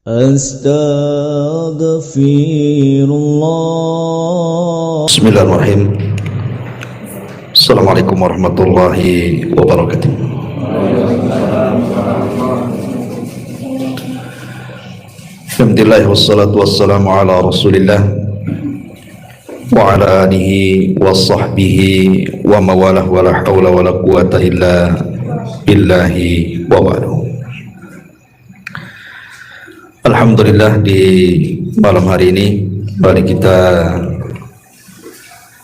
Astaghfirullah. Bismillahirrahmanirrahim. Assalamualaikum warahmatullahi wabarakatuh. Alhamdulillah wassalatu wassalamu ala rasulillah wa ala alihi wa sahbihi wa mawalah wa la hawla wa la quwata illa billahi wa ba'du. Alhamdulillah, di malam hari ini mari kita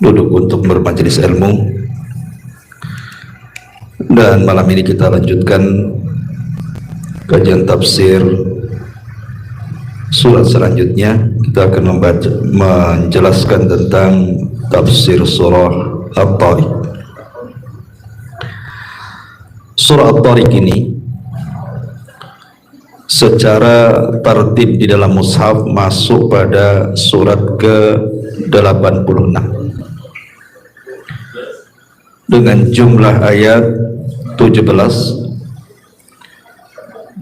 duduk untuk bermajelis ilmu, dan malam ini kita lanjutkan kajian tafsir surat selanjutnya. Kita akan menjelaskan tentang tafsir surah At-Tariq. Surah At-Tariq ini secara tertib di dalam mushaf masuk pada surat ke-86 dengan jumlah ayat 17,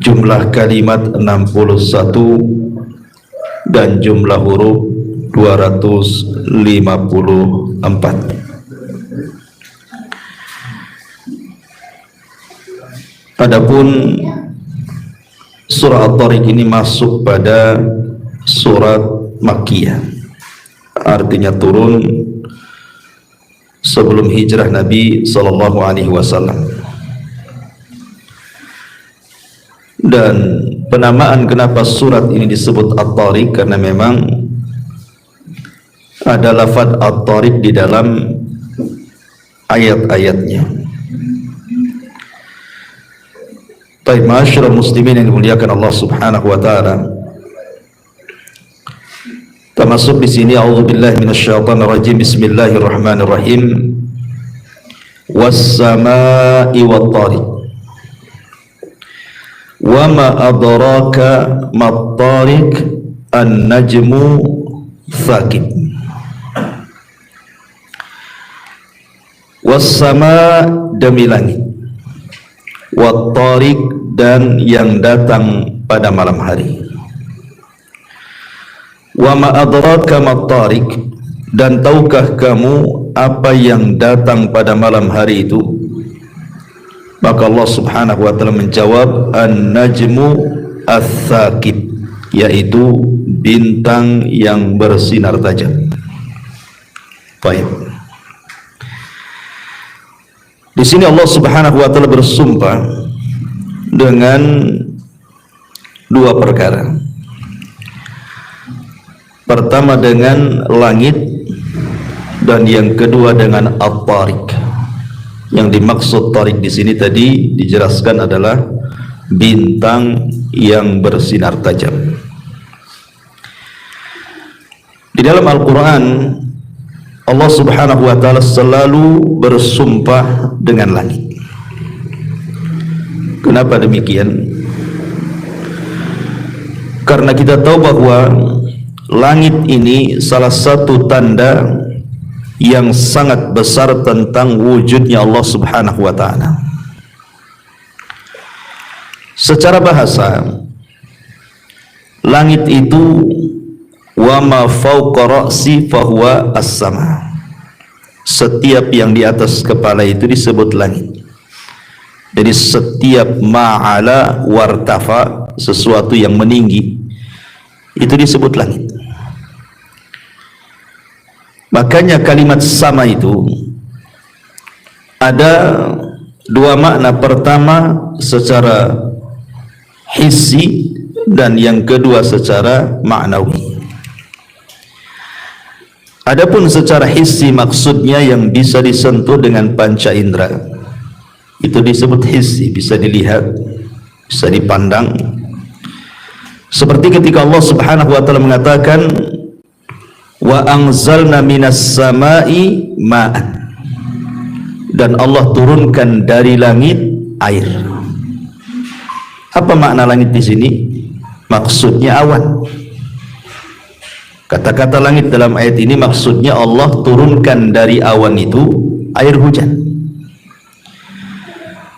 jumlah kalimat 61, dan jumlah huruf 254. Adapun surah At-Tariq ini masuk pada surat Makkiyah, artinya turun sebelum hijrah Nabi Sallallahu Alaihi Wasallam. Dan penamaan kenapa surat ini disebut At-Tariq, karena memang ada lafaz At-Tariq di dalam ayat-ayatnya. Baik, ma'asyiral muslimin yang dimuliakan Allah Subhanahu wa taala, termasuk di sini a'udzubillahi minasyaitonir rajim. Bismillahirrahmanirrahim. Was-samaa'i wat-tariq. Wa ma adraka mat-tariq, an-najmu thaqib. Was-samaa' demi langit, wat-tariq dan yang datang pada malam hari. Wa ma adraka mat-tariq, dan tahukah kamu apa yang datang pada malam hari itu? Maka Allah Subhanahu wa taala menjawab, an-najmu ats-tsaqib, yaitu bintang yang bersinar tajam. Baik. Di sini Allah Subhanahu wa taala bersumpah dengan dua perkara. Pertama dengan langit, dan yang kedua dengan At-Tariq. Yang dimaksud Tariq di sini tadi dijelaskan adalah bintang yang bersinar tajam. Di dalam Al-Quran, Allah Subhanahu wa taala selalu bersumpah dengan langit. Kenapa demikian? Karena kita tahu bahwa langit ini salah satu tanda yang sangat besar tentang wujudnya Allah Subhanahu wa taala. Secara bahasa, langit itu wa ma fawqa ra'si fahuwa as-sama. Setiap yang di atas kepala itu disebut langit. Jadi setiap ma'ala wartafa, sesuatu yang meninggi, itu disebut langit. Makanya kalimat sama itu ada dua makna. Pertama secara hissi, dan yang kedua secara ma'nawi. Adapun secara hissi maksudnya yang bisa disentuh dengan panca indera, itu disebut hissi, bisa dilihat, bisa dipandang. Seperti ketika Allah Subhanahu wa taala mengatakan, wa anzalna minas samai ma'an, dan Allah turunkan dari langit air. Apa makna langit di sini? Maksudnya awan. Kata-kata langit dalam ayat ini maksudnya Allah turunkan dari awan itu air hujan.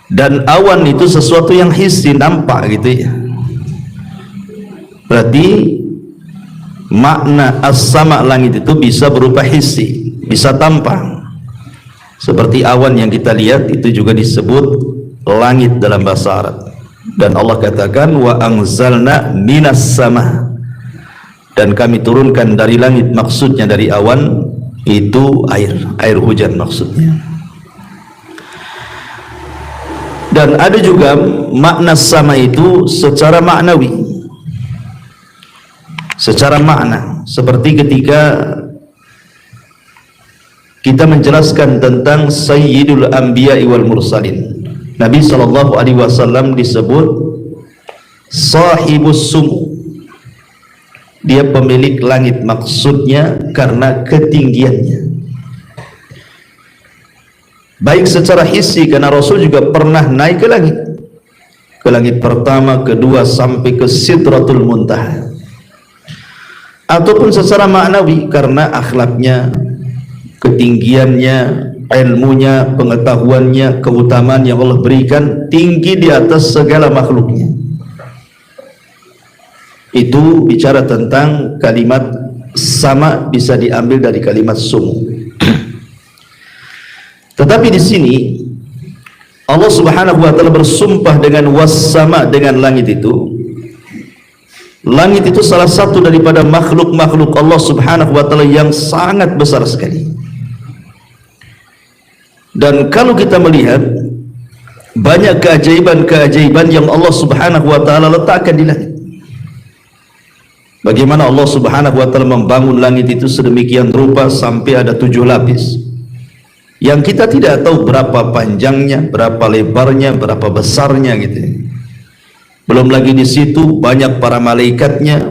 Dan awan itu sesuatu yang hissi, nampak gitu ya. Berarti makna as-sama langit itu bisa berupa hissi, bisa tampak. Seperti awan yang kita lihat itu juga disebut langit dalam bahasa Arab. Dan Allah katakan wa anzalna minas sama, dan kami turunkan dari langit, maksudnya dari awan itu air hujan maksudnya. Dan ada juga makna sama itu secara maknawi, secara makna, seperti ketika kita menjelaskan tentang Sayyidul Anbiya wal Mursalin. Nabi SAW disebut Sahibus Sumu, dia pemilik langit, maksudnya karena ketinggiannya. Baik secara hissi, karena Rasul juga pernah naik ke langit pertama, kedua, sampai ke Sidratul Muntaha. Ataupun secara maknawi karena akhlaknya, ketinggiannya, ilmunya, pengetahuannya, keutamaan yang Allah berikan tinggi di atas segala makhluknya. Itu bicara tentang kalimat sama, bisa diambil dari kalimat sumu. Tetapi di sini Allah Subhanahu wa taala bersumpah dengan was-sama, dengan langit itu. Langit itu salah satu daripada makhluk-makhluk Allah Subhanahu wa taala yang sangat besar sekali. Dan kalau kita melihat banyak keajaiban-keajaiban yang Allah Subhanahu wa taala letakkan di langit. Bagaimana Allah Subhanahu wa taala membangun langit itu sedemikian rupa sampai ada 7 lapis. Yang kita tidak tahu berapa panjangnya, berapa lebarnya, berapa besarnya gitu. Belum lagi di situ banyak para malaikatnya.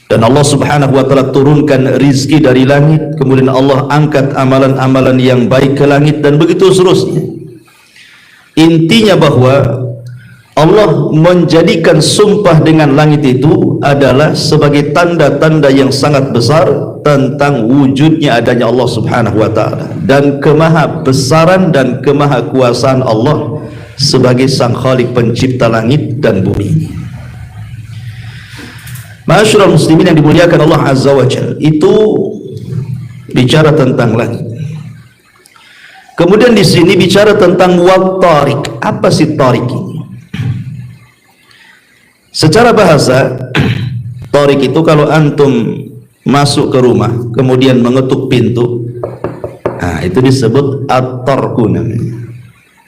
Dan Allah Subhanahu wa taala turunkan rizki dari langit, kemudian Allah angkat amalan-amalan yang baik ke langit, dan begitu seterusnya. Intinya bahwa Allah menjadikan sumpah dengan langit itu adalah sebagai tanda-tanda yang sangat besar tentang wujudnya adanya Allah Subhanahu wa taala dan kemahabesaran dan kemahakuasaan Allah sebagai sang khalik pencipta langit dan bumi. Ma'asyiral muslimin yang dimuliakan Allah Azza wa Jalla, itu bicara tentang langit. Kemudian di sini bicara tentang wat-tariq. Apa sih tariq ini? Secara bahasa, tariq itu kalau antum masuk ke rumah kemudian mengetuk pintu, nah itu disebut at-tarqu namanya.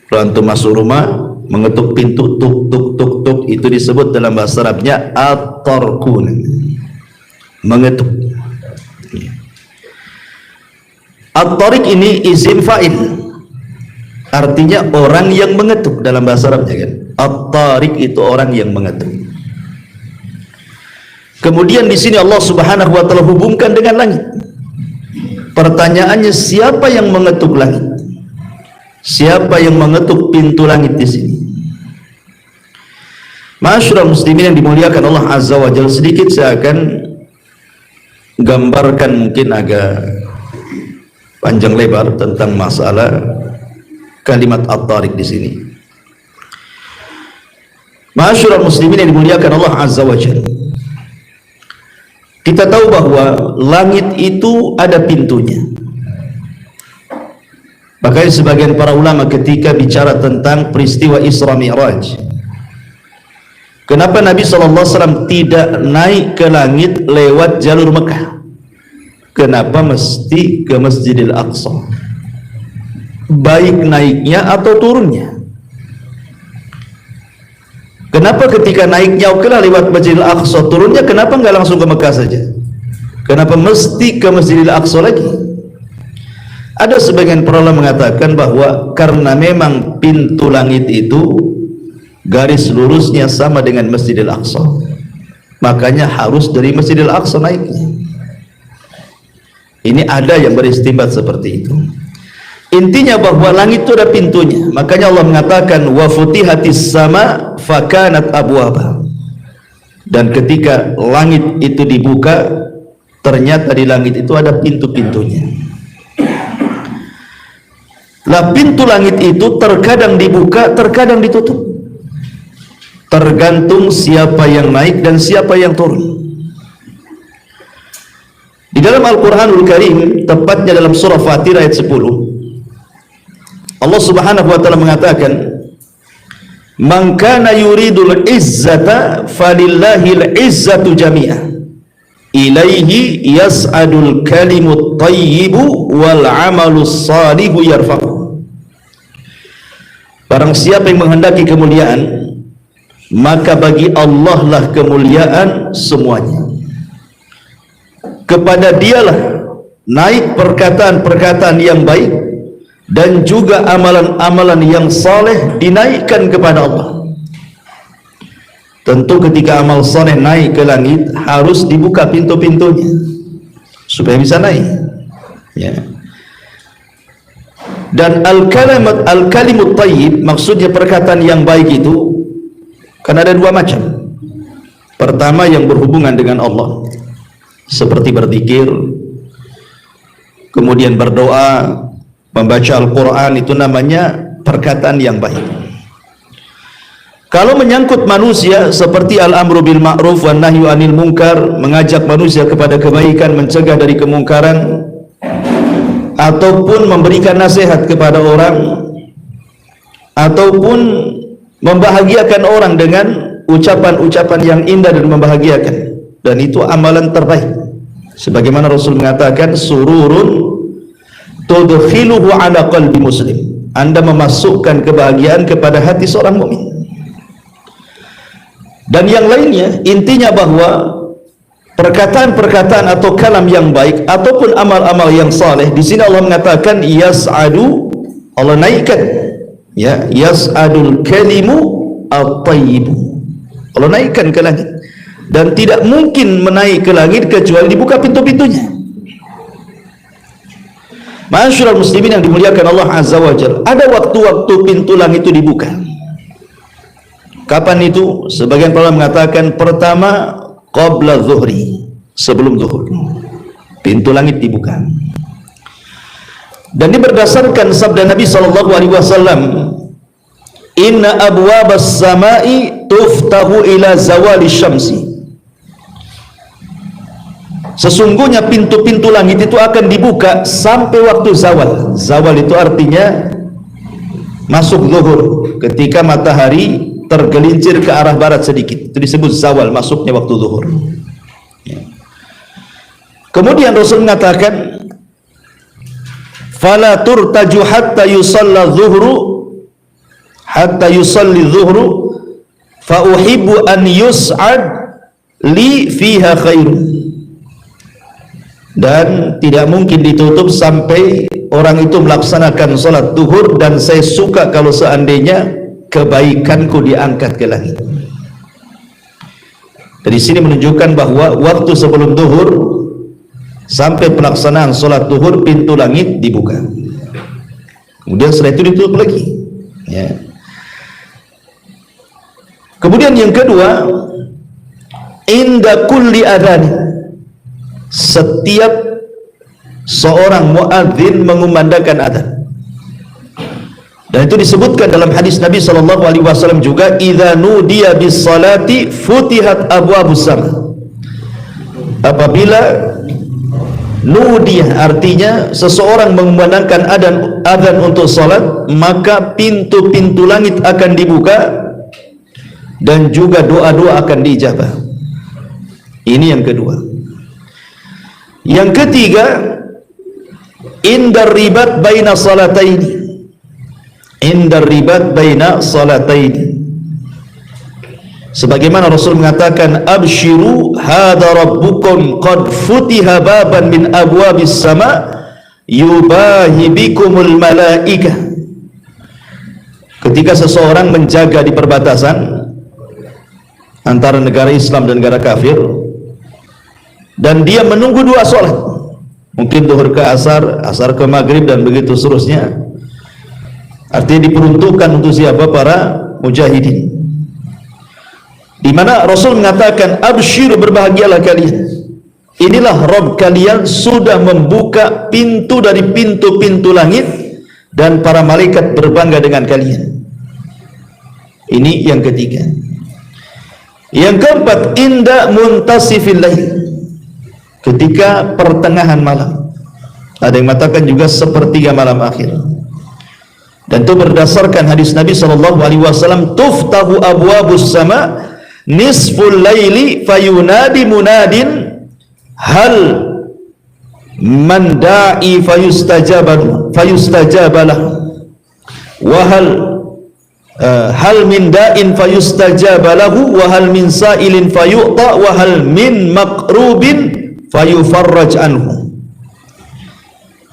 Kalau antum masuk rumah mengetuk pintu, tuk tuk tuk tuk, itu disebut dalam bahasa Arabnya at-tarqu, mengetuk. At-tariq ini isim fa'il, artinya orang yang mengetuk dalam bahasa Arabnya kan. At-tariq itu orang yang mengetuk. Kemudian di sini Allah Subhanahu wa taala hubungkan dengan langit. Pertanyaannya, siapa yang mengetuk langit? Siapa yang mengetuk pintu langit di sini? Ma'asyiral muslimin yang dimuliakan Allah Azza wa Jalla, sedikit saya akan gambarkan mungkin agak panjang lebar tentang masalah kalimat at-tariq di sini. Ma'asyiral muslimin yang dimuliakan Allah Azza wa Jalla, kita tahu bahwa langit itu ada pintunya. Makanya sebagian para ulama ketika bicara tentang peristiwa Isra Mi'raj, kenapa Nabi SAW tidak naik ke langit lewat jalur Mekah? Kenapa mesti ke Masjidil Aqsa? Baik naiknya atau turunnya? Kenapa ketika naiknya okelah lewat Masjidil Aqsa, turunnya kenapa nggak langsung ke Mekah saja? Kenapa mesti ke Masjidil Aqsa lagi? Ada sebagian para ulama mengatakan bahwa karena memang pintu langit itu garis lurusnya sama dengan Masjidil Aqsa, makanya harus dari Masjidil Aqsa naiknya. Ini ada yang beristimbat seperti itu. Intinya bahwa langit itu ada pintunya. Makanya Allah mengatakan wa futihatis sama fakanat abwaba. Dan ketika langit itu dibuka, ternyata di langit itu ada pintu-pintunya. Lah pintu langit itu terkadang dibuka, terkadang ditutup. tergantung siapa yang naik dan siapa yang turun. Di dalam Al-Quranul Karim, tepatnya dalam surah Fatir ayat 10, Allah Subhanahu wa ta'ala mengatakan, "Man kana yuridul izzata falillahil izzatu jami'ah. Ilaihi yas'adul kalimut tayyibu wal amalus salihu yarfa'u." Barang siapa yang menghendaki kemuliaan, maka bagi Allah lah kemuliaan semuanya. Kepada dialah naik perkataan-perkataan yang baik dan juga amalan-amalan yang saleh dinaikkan kepada Allah. Tentu ketika amal saleh naik ke langit, harus dibuka pintu-pintunya supaya bisa naik, ya. Dan al-kalimut thayyib, maksudnya perkataan yang baik itu kan ada dua macam. Pertama, yang berhubungan dengan Allah, seperti berzikir, kemudian berdoa, membaca Al-Quran, itu namanya perkataan yang baik. Kalau menyangkut manusia, seperti al-amru bil ma'ruf wan nahyu anil munkar, mengajak manusia kepada kebaikan, mencegah dari kemungkaran, ataupun memberikan nasihat kepada orang, ataupun membahagiakan orang dengan ucapan-ucapan yang indah dan membahagiakan, dan itu amalan terbaik. Sebagaimana Rasul mengatakan, sururun tudkhiluhu ala qalbi muslim, Anda memasukkan kebahagiaan kepada hati seorang mukmin. Dan yang lainnya, intinya bahwa perkataan-perkataan atau kalam yang baik ataupun amal-amal yang saleh, di sini Allah mengatakan yas'adu, Allah naikkan, ya, yas'adul kalimu at-tayyibu, Allah naikkan ke langit, dan tidak mungkin menaik ke langit kecuali dibuka pintu-pintunya. Ma'asyiral muslimin yang dimuliakan Allah Azza wa Jalla, ada waktu-waktu pintu langit itu dibuka. Kapan itu? Sebagian para mengatakan pertama qabla zuhri, sebelum zuhur pintu langit dibuka. Dan ini berdasarkan sabda Nabi SAW, inna abwabas samai tuftahu ila zawali syamsi, sesungguhnya pintu-pintu langit itu akan dibuka sampai waktu zawal. Zawal itu artinya masuk zuhur, ketika matahari tergelincir ke arah barat sedikit, itu disebut zawal, masuknya waktu zuhur, ya. Kemudian Rasul mengatakan, fala turtaju hatta yusalla zuhru, hatta yusalli zuhru fa uhibbu an yus'ad li fiha khairun. Dan tidak mungkin ditutup sampai orang itu melaksanakan salat zuhur, dan saya suka kalau seandainya kebaikanku diangkat ke langit. Dari sini menunjukkan bahwa waktu sebelum zuhur sampai pelaksanaan salat zuhur, pintu langit dibuka. Kemudian setelah itu ditutup lagi, ya. Kemudian yang kedua, inda kulli adhan, setiap seorang muadzin mengumandangkan adzan. Dan itu disebutkan dalam hadis Nabi SAW juga, idza nudiya bis salati futihat abwabus sama. Apabila nudiyah artinya seseorang mengumandangkan adzan untuk salat, maka pintu-pintu langit akan dibuka dan juga doa-doa akan diijabah. Ini yang kedua. Yang ketiga, indar ribat baina salataini, indar ribat baina salataini, sebagaimana Rasul mengatakan, abshiru hadza rabbukum qad futiha baban min abwabis sama yubahi bikumul malaikah. Ketika seseorang menjaga di perbatasan antara negara Islam dan negara kafir, dan dia menunggu dua sholat, mungkin zuhur ke asar, asar ke maghrib, dan begitu seterusnya, artinya diperuntukkan untuk siapa? Para mujahidin. Di mana Rasul mengatakan, absyiru, berbahagialah kalian, inilah Rabb kalian sudah membuka pintu dari pintu-pintu langit, dan para malaikat berbangga dengan kalian. Ini yang ketiga. Yang keempat, inda muntasifil lail, ketika pertengahan malam. Ada yang mengatakan juga sepertiga malam akhir. Dan itu berdasarkan hadis Nabi SAW, tuftahu abwabus sama nisful laili fayunadi munadin hal man da'i fayustajabalah wa hal min da'in fayustajabalahu wa hal min sa'ilin fayu'ta wa hal min maqrubin fayufarraj anhu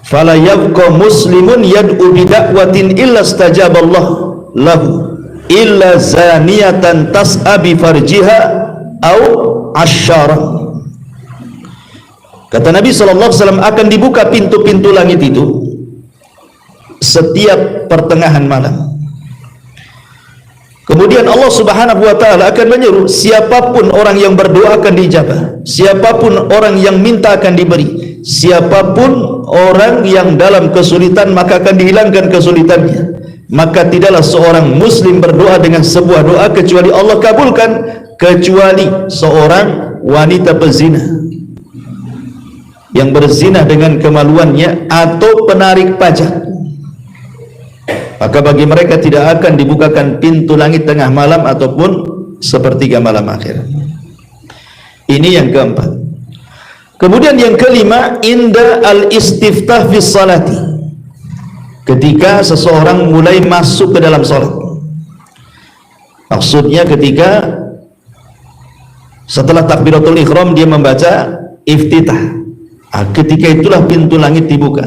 fala yabqa muslimun yad'u bida'watin illa istajaballah lahu illa zaniyatan tas'a bi farjiha au asyara. Kata Nabi SAW, akan dibuka pintu-pintu langit itu setiap pertengahan malam. Kemudian Allah Subhanahu wa ta'ala akan menyuruh siapapun orang yang berdoa akan dijabah, siapapun orang yang minta akan diberi, siapapun orang yang dalam kesulitan maka akan dihilangkan kesulitannya. Maka tidaklah seorang muslim berdoa dengan sebuah doa kecuali Allah kabulkan, kecuali seorang wanita pezina yang berzina dengan kemaluannya atau penarik pajak, maka bagi mereka tidak akan dibukakan pintu langit tengah malam ataupun sepertiga malam akhir. Ini yang keempat. Kemudian yang kelima, inda al-istiftah fi salati, ketika seseorang mulai masuk ke dalam salat. Maksudnya ketika setelah takbiratul ihram dia membaca iftitah, ketika itulah pintu langit dibuka.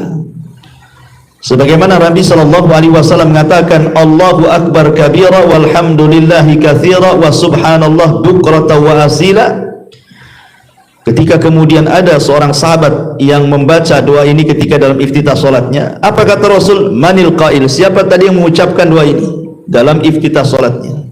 Sebagaimana Nabi SAW mengatakan, Allahu akbar kabira walhamdulillahi katsira wa subhanallah bukrata wa asila. Ketika kemudian ada seorang sahabat yang membaca doa ini ketika dalam iftitah salatnya, apa kata Rasul? Manil qail, siapa tadi yang mengucapkan doa ini dalam iftitah salatnya?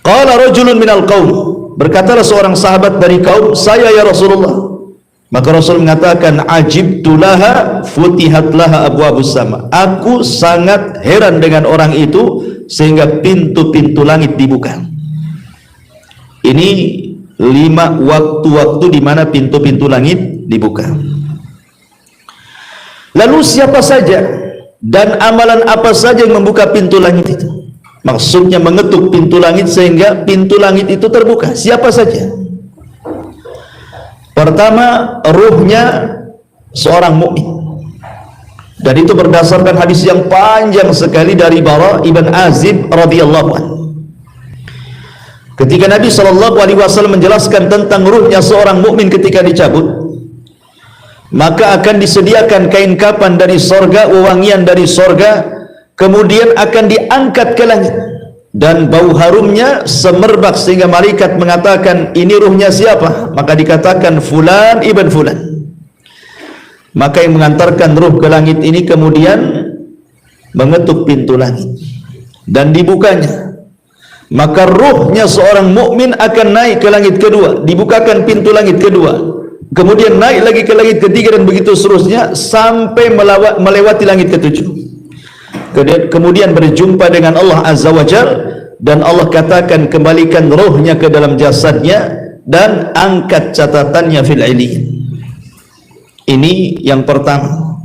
Qala rajulun minal qaum, berkatalah seorang sahabat dari kaum, saya ya Rasulullah. Maka Rasul mengatakan, ajibtu laha futihat laha abwabus sama, aku sangat heran dengan orang itu sehingga pintu-pintu langit dibuka. Ini 5 waktu-waktu di mana pintu-pintu langit dibuka. Lalu siapa saja dan amalan apa saja yang membuka pintu langit itu? Maksudnya mengetuk pintu langit sehingga pintu langit itu terbuka. Siapa saja? Pertama, ruhnya seorang mukmin. Dan itu berdasarkan hadis yang panjang sekali dari Bara ibn Azib radhiyallahu anhu. Ketika Nabi SAW menjelaskan tentang ruhnya seorang mukmin ketika dicabut, maka akan disediakan kain kapan dari sorga, wewangian dari sorga, kemudian akan diangkat ke langit, dan bau harumnya semerbak sehingga malaikat mengatakan, ini ruhnya siapa? Maka dikatakan fulan ibn fulan. Maka yang mengantarkan ruh ke langit ini kemudian mengetuk pintu langit dan dibukanya. Maka ruhnya seorang mukmin akan naik ke langit kedua, dibukakan pintu langit kedua, kemudian naik lagi ke langit ketiga, dan begitu seterusnya sampai melewati langit ketujuh. Kemudian berjumpa dengan Allah Azza wa Jalla, dan Allah katakan kembalikan rohnya ke dalam jasadnya dan angkat catatannya fil illiyin. Ini yang pertama.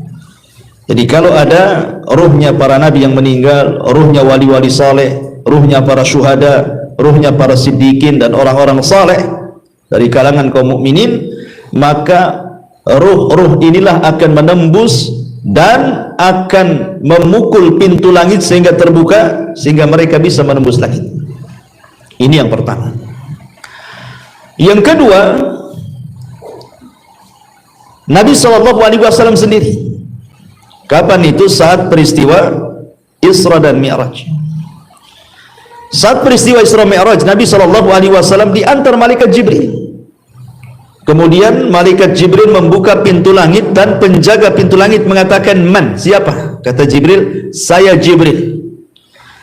Jadi kalau ada rohnya para nabi yang meninggal, rohnya wali-wali saleh, ruhnya para syuhada, ruhnya para siddiqin dan orang-orang saleh dari kalangan kaum mukminin, maka ruh-ruh inilah akan menembus dan akan memukul pintu langit sehingga terbuka, sehingga mereka bisa menembus langit. Ini yang pertama. Yang kedua, Nabi SAW sendiri, kapan itu? Saat peristiwa Isra dan Mi'raj. Saat peristiwa Isra Mi'raj, Nabi SAW diantar malaikat Jibril. Kemudian malaikat Jibril membuka pintu langit, dan penjaga pintu langit mengatakan, man, siapa? Kata Jibril, saya Jibril.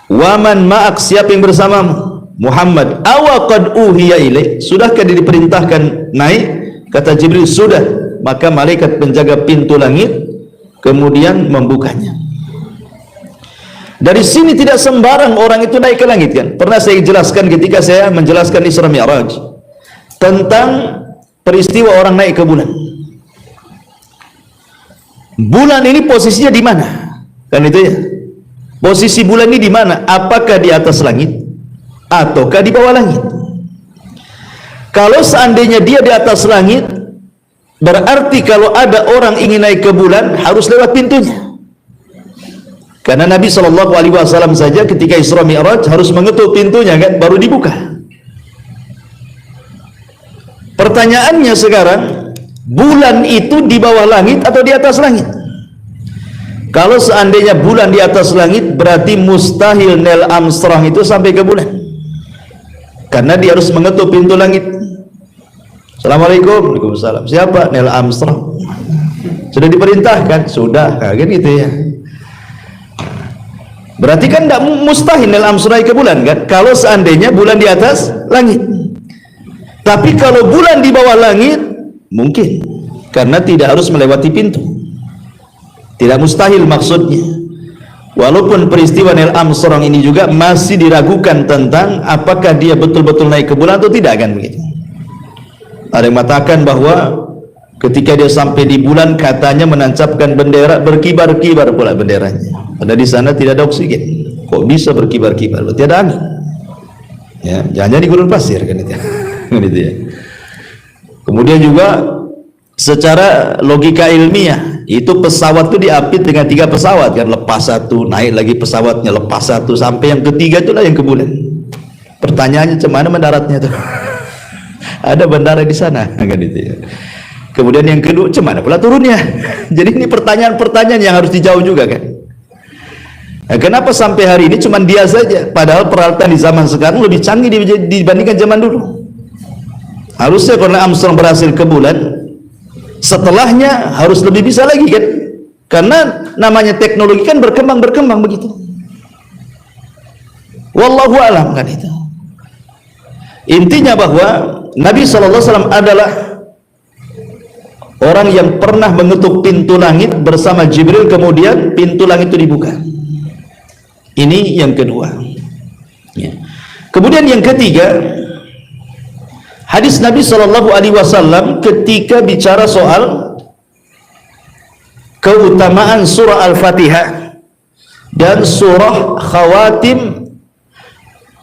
Waman ma'ak, siapa yang bersamamu? Muhammad. Awa qad uhiya ilaik, sudahkah diperintahkan naik? Kata Jibril, sudah. Maka malaikat penjaga pintu langit kemudian membukanya. Dari sini tidak sembarang orang itu naik ke langit kan. Pernah saya jelaskan ketika saya menjelaskan Isra Mi'raj tentang peristiwa orang naik ke bulan. Bulan ini posisinya di mana? Kan itu ya. Posisi bulan ini di mana? Apakah di atas langit ataukah di bawah langit? Kalau seandainya dia di atas langit, berarti kalau ada orang ingin naik ke bulan harus lewat pintunya. Karena Nabi SAW saja ketika Isra Mi'raj harus mengetuk pintunya kan, baru dibuka. Pertanyaannya sekarang, bulan itu di bawah langit atau di atas langit? Kalau seandainya bulan di atas langit, berarti mustahil Neil Armstrong itu sampai ke bulan, karena dia harus mengetuk pintu langit. Assalamualaikum. Waalaikumsalam. Siapa? Neil Armstrong. Sudah diperintahkan? Sudah. Nah, kan gitu ya. Berarti kan tidak mustahil Neil Armstrong ke bulan kan, kalau seandainya bulan di atas langit. Tapi kalau bulan di bawah langit mungkin, karena tidak harus melewati pintu. Tidak mustahil maksudnya. Walaupun peristiwa Neil Armstrong ini juga masih diragukan tentang apakah dia betul-betul naik ke bulan atau tidak kan begitu. Ada yang mengatakan bahwa ketika dia sampai di bulan katanya menancapkan bendera, berkibar-kibar pula benderanya. Padahal di sana tidak ada oksigen. Kok bisa berkibar-kibar? Berarti ada angin. Ya, jangan-jangan di gurun pasir kan itu. Gitu ya. Kemudian juga secara logika ilmiah, itu pesawat itu diapit dengan 3 pesawat kan, lepas satu, naik lagi pesawatnya, lepas satu, sampai yang ketiga itulah yang ke bulan. Pertanyaannya cemana mendaratnya tuh? Ada bandara di sana kan itu ya. Kemudian yang kedua, cemana pula turunnya? Jadi ini pertanyaan-pertanyaan yang harus dijawab juga kan. Nah, kenapa sampai hari ini cuma dia saja, padahal peralatan di zaman sekarang lebih canggih dibandingkan zaman dulu. Harusnya karena Armstrong berhasil ke bulan, setelahnya harus lebih bisa lagi kan, karena namanya teknologi kan berkembang begitu. Wallahu alam kan itu. Intinya bahwa Nabi SAW adalah orang yang pernah mengetuk pintu langit bersama Jibril, kemudian pintu langit itu dibuka. Ini yang kedua ya. Kemudian yang ketiga, hadis Nabi SAW ketika bicara soal keutamaan surah Al-Fatihah dan surah khawatim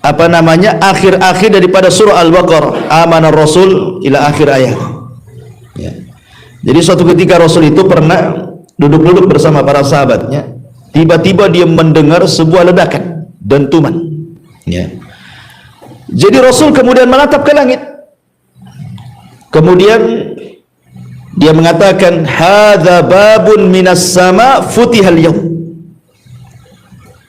akhir-akhir daripada surah Al-Baqarah, amanar Rasul ila akhir ayat ya. Jadi suatu ketika Rasul itu pernah duduk-duduk bersama para sahabatnya, tiba-tiba dia mendengar sebuah ledakan dentuman ya. Jadi Rasul kemudian menatap ke langit, kemudian dia mengatakan, hadza babun minas sama futihal yaum.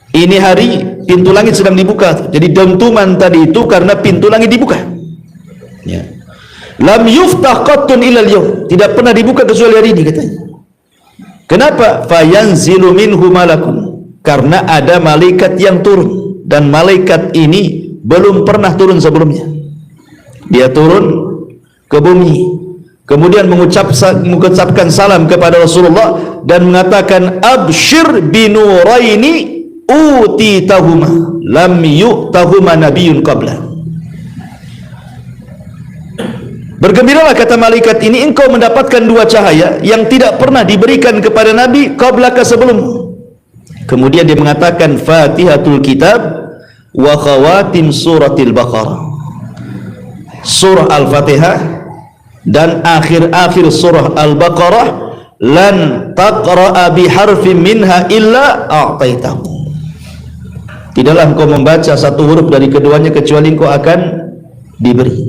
Ini hari pintu langit sedang dibuka. Jadi dentuman tadi itu karena pintu langit dibuka ya. Lam yuftah qattun ilal yaum, tidak pernah dibuka kecuali hari ini katanya. Kenapa? Fayanzilu minhu malakun, karena ada malaikat yang turun, dan malaikat ini belum pernah turun sebelumnya. Dia turun ke bumi, kemudian mengucapkan salam kepada Rasulullah dan mengatakan, abshir binuraini utitahuma lam yu'tahuma nabiyyun qabla. Bergembiralah, kata malaikat ini, engkau mendapatkan 2 cahaya yang tidak pernah diberikan kepada nabi qablaka sebelum. Kemudian dia mengatakan, Fatihatul Kitab wa khawatim suratil Baqarah, surah Al-Fatihah dan akhir-akhir surah Al-Baqarah, lan taqra'a biharfin minha illa a'taitahu, tidaklah engkau membaca satu huruf dari keduanya kecuali engkau akan diberi.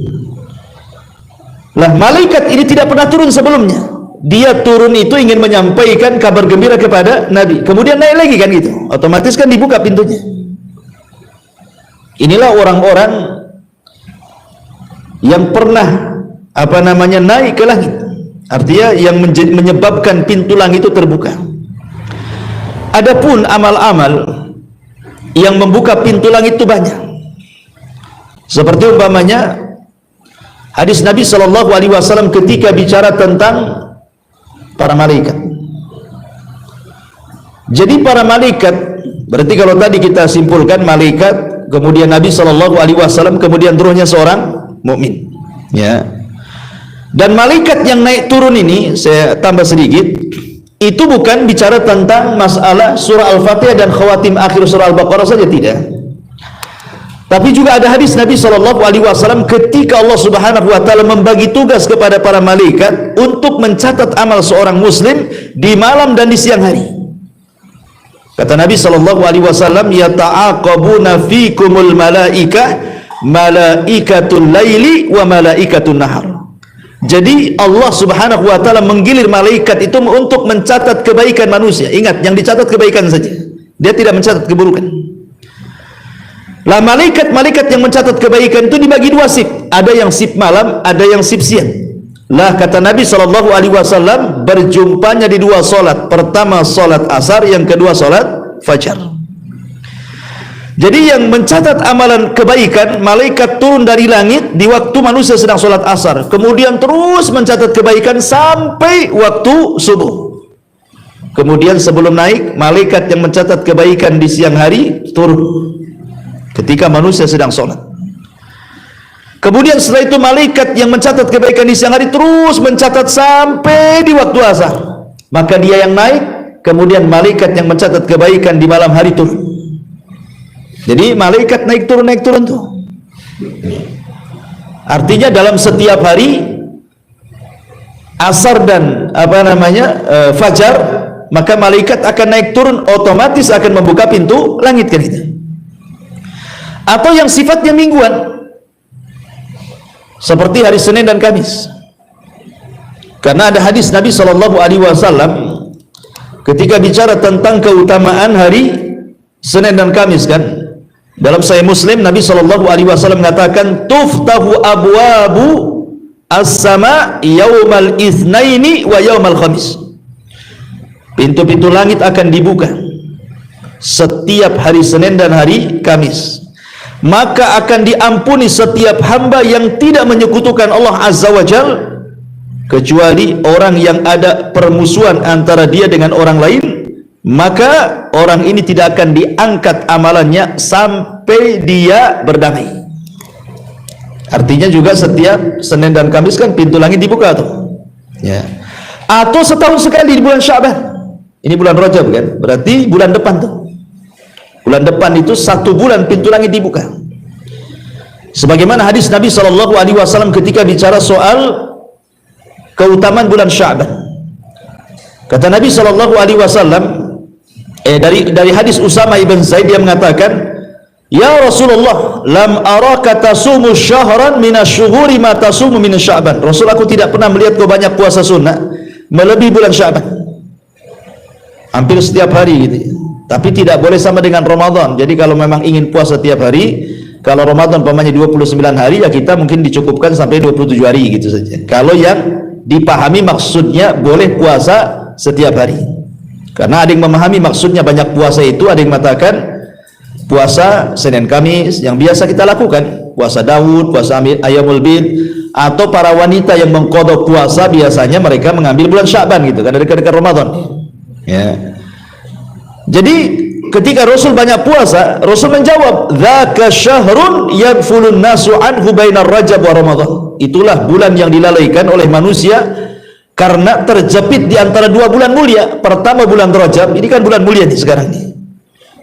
Lah, malaikat ini tidak pernah turun sebelumnya. Dia turun itu ingin menyampaikan kabar gembira kepada Nabi, kemudian naik lagi kan gitu, otomatis kan dibuka pintunya. Inilah orang-orang yang pernah naik ke langit, artinya yang menyebabkan pintu langit itu terbuka. Adapun amal-amal yang membuka pintu langit itu banyak, seperti umpamanya hadis Nabi SAW ketika bicara tentang para malaikat. Jadi para malaikat Berarti kalau tadi kita simpulkan malaikat, kemudian Nabi SAW, kemudian turunnya seorang mukmin. Ya. Dan malaikat yang naik turun ini, saya tambah sedikit, itu bukan bicara tentang masalah surah Al-Fatihah dan khawatim akhir surah Al-Baqarah saja, tidak. Tapi juga ada hadis Nabi SAW ketika Allah Subhanahu Wa Taala membagi tugas kepada para malaikat untuk mencatat amal seorang Muslim di malam dan di siang hari. Kata Nabi SAW, yata'aqabuna fikumul malaikatul laili wa malaikatul nahar. Jadi Allah Subhanahu Wa Taala menggilir malaikat itu untuk mencatat kebaikan manusia. Ingat, yang dicatat kebaikan saja, dia tidak mencatat keburukan. Lah malaikat yang mencatat kebaikan itu dibagi dua sip. Ada yang sip malam, ada yang sip siang. Lah kata Nabi SAW, berjumpanya di dua solat. Pertama solat asar, yang kedua solat fajar. Jadi yang mencatat amalan kebaikan, malaikat turun dari langit di waktu manusia sedang solat asar, kemudian terus mencatat kebaikan sampai waktu subuh. Kemudian sebelum naik, malaikat yang mencatat kebaikan di siang hari turun ketika manusia sedang solat. Kemudian setelah itu malaikat yang mencatat kebaikan di siang hari terus mencatat sampai di waktu asar. Maka dia yang naik, kemudian malaikat yang mencatat kebaikan di malam hari turun. Jadi malaikat naik turun tuh. Artinya dalam setiap hari asar dan fajar, maka malaikat akan naik turun, otomatis akan membuka pintu langit kan itu. Atau yang sifatnya mingguan, seperti hari Senin dan Kamis. Karena ada hadis Nabi SAW ketika bicara tentang keutamaan hari Senin dan Kamis kan. Dalam Sahih Muslim Nabi SAW mengatakan, tuftahu abwabu as-sama yaumal itsnaini wa yaumal khamis. Pintu-pintu langit akan dibuka setiap hari Senin dan hari Kamis. Maka akan diampuni setiap hamba yang tidak menyekutukan Allah Azza wa Jal, kecuali orang yang ada permusuhan antara dia dengan orang lain, maka orang ini tidak akan diangkat amalannya sampai dia berdamai. Artinya juga setiap Senin dan Kamis kan pintu langit dibuka tuh. Ya. Atau setahun sekali di bulan Sya'ban. Ini bulan Rajab kan? Berarti bulan depan tuh. Bulan depan itu 1 bulan pintu langit dibuka. Sebagaimana hadis Nabi SAW ketika bicara soal keutamaan bulan Sya'ban. Kata Nabi SAW, dari hadis Usama ibn Zaid, dia mengatakan, ya Rasulullah, lam araka tasumu syahran minasyuhuri ma tasumu min Sya'ban. Rasul, aku tidak pernah melihat kau banyak puasa sunnah melebihi bulan Sya'ban. Hampir setiap hari gitu. Tapi tidak boleh sama dengan Ramadan. Jadi kalau memang ingin puasa setiap hari, kalau Ramadan pamannya 29 hari, ya kita mungkin dicukupkan sampai 27 hari gitu saja. Kalau yang dipahami maksudnya boleh puasa setiap hari. Karena ada yang memahami maksudnya banyak puasa itu, ada yang mengatakan puasa Senin Kamis yang biasa kita lakukan, puasa Daud, puasa Ayyamul Bid, atau para wanita yang mengqadha puasa biasanya mereka mengambil bulan Sya'ban gitu, karena dekat-dekat Ramadan. Ya. Jadi ketika Rasul banyak puasa, Rasul menjawab, dzaka syahrun yadfulun nasu anhu bainar Rajab wa Ramadan. Itulah bulan yang dilalaikan oleh manusia karena terjepit di antara 2 bulan mulia. Pertama bulan Rajab, ini kan bulan mulia nih sekarang nih.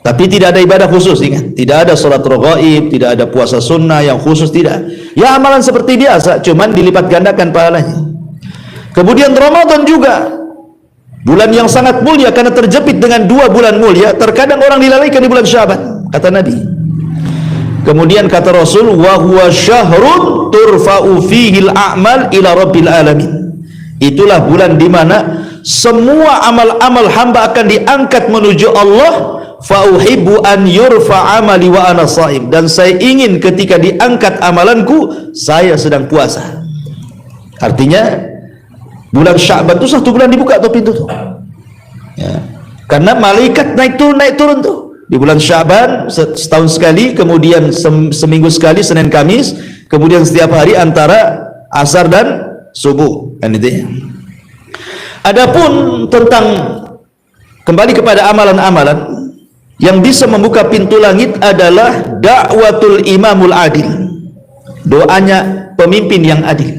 Tapi tidak ada ibadah khusus, ingat. Tidak ada salat raghaib, tidak ada puasa sunnah yang khusus, tidak. Ya amalan seperti biasa, cuman dilipat gandakan pahalanya. Kemudian Ramadan juga bulan yang sangat mulia karena terjepit dengan 2 bulan mulia. Terkadang orang dilalaikan di bulan Sya'ban, kata Nabi. Kemudian kata Rasul, wa huwa syahrun turfa'u fihi al-a'mal ila rabbil alamin. Itulah bulan di mana semua amal-amal hamba akan diangkat menuju Allah. Fa uhibbu an yurfa amali wa ana shaim. Dan saya ingin ketika diangkat amalanku, saya sedang puasa. Artinya bulan Sya'ban itu 1 bulan dibuka tuh pintu tuh. Ya. Karena malaikat naik turun tuh. Di bulan Sya'ban setahun sekali, kemudian seminggu sekali Senin Kamis, kemudian setiap hari antara asar dan subuh. Kan itu ya. Adapun tentang kembali kepada amalan-amalan, yang bisa membuka pintu langit adalah da'watul imamul adil, doanya pemimpin yang adil.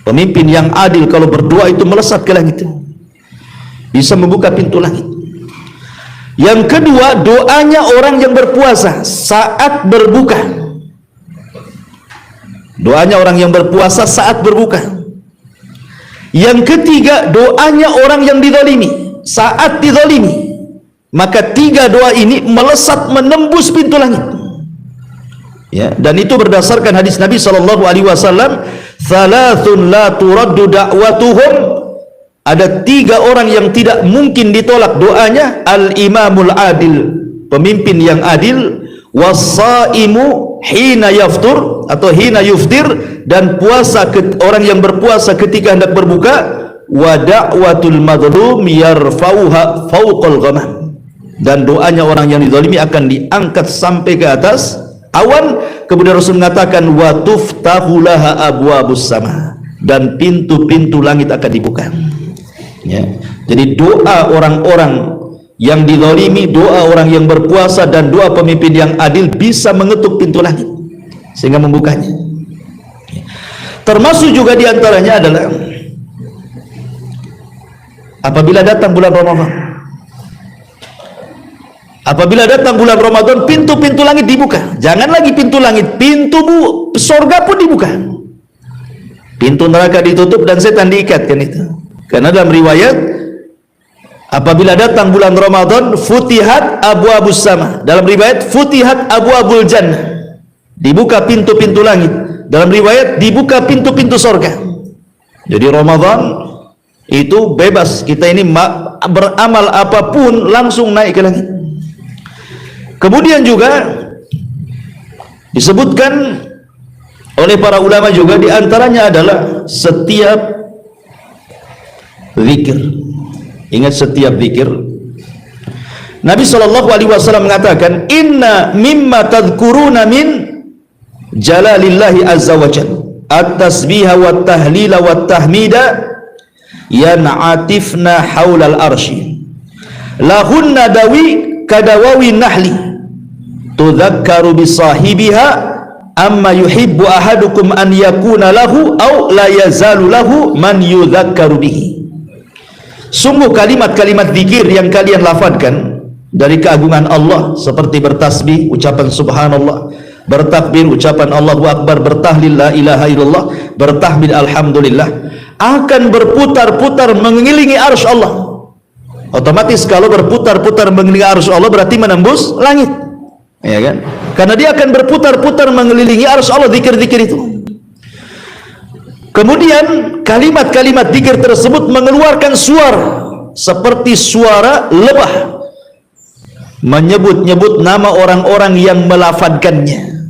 Pemimpin yang adil kalau berdoa itu melesat ke langit, bisa membuka pintu langit. Yang kedua, doanya orang yang berpuasa saat berbuka. Doanya orang yang berpuasa saat berbuka. Yang ketiga, doanya orang yang dizalimi saat dizalimi. Maka tiga doa ini melesat menembus pintu langit. Ya, dan itu berdasarkan hadis Nabi SAW, "Thalathun la turaddu da'watuhum." Ada tiga orang yang tidak mungkin ditolak doanya: al-imamul adil, pemimpin yang adil, was-saimu hina yaftur atau hina yuftir, dan puasa orang yang berpuasa ketika hendak berbuka, wa da'watul madlum yarfauha fawqal ghamam, dan doanya orang yang dizalimi akan diangkat sampai ke atas awan. Kemudian Rasul mengatakan, wa tuftahu laha abwabus sama, dan pintu-pintu langit akan dibuka. Ya. Jadi doa orang-orang yang dizalimi, doa orang yang berpuasa, dan doa pemimpin yang adil bisa mengetuk pintu langit sehingga membukanya. Termasuk juga diantaranya adalah apabila datang bulan Ramadan. Apabila datang bulan Ramadan, pintu-pintu langit dibuka. Jangan lagi pintu langit, pintu surga pun dibuka. Pintu neraka ditutup dan setan diikatkan itu. Karena dalam riwayat, apabila datang bulan Ramadan, futihat abwabus sama. Dalam riwayat, futihat abwabul jannah. Dibuka pintu-pintu langit. Dalam riwayat, dibuka pintu-pintu surga. Jadi Ramadan itu bebas. Kita ini beramal apapun langsung naik ke langit. Kemudian juga disebutkan oleh para ulama juga, diantaranya adalah setiap zikir. Ingat, setiap zikir. Nabi SAW mengatakan, inna mimma tadhkuruna min jalalillahi azza wa jalla at-tasbiha wa tahlila wa tahmida yan'atifna hawlal arshi lahunna dawi kadawawi nahli tudhakkaru bisahibiha amma yuhibbu ahadukum an yakuna lahu aw la yazalu lahu man yudhakkaru bihi. Sungguh kalimat-kalimat zikir yang kalian lafadkan dari keagungan Allah, seperti bertasbih, ucapan subhanallah, bertakbir, ucapan Allahu akbar, bertahlil la ilaha illallah, bertahmid alhamdulillah, akan berputar-putar mengelilingi arsy Allah. Otomatis kalau berputar-putar mengelilingi arsy Allah berarti menembus langit, ya kan? Karena dia akan berputar-putar mengelilingi arsy Allah, zikir-zikir itu. Kemudian kalimat-kalimat zikir tersebut mengeluarkan suara seperti suara lebah, menyebut-nyebut nama orang-orang yang melafadkannya.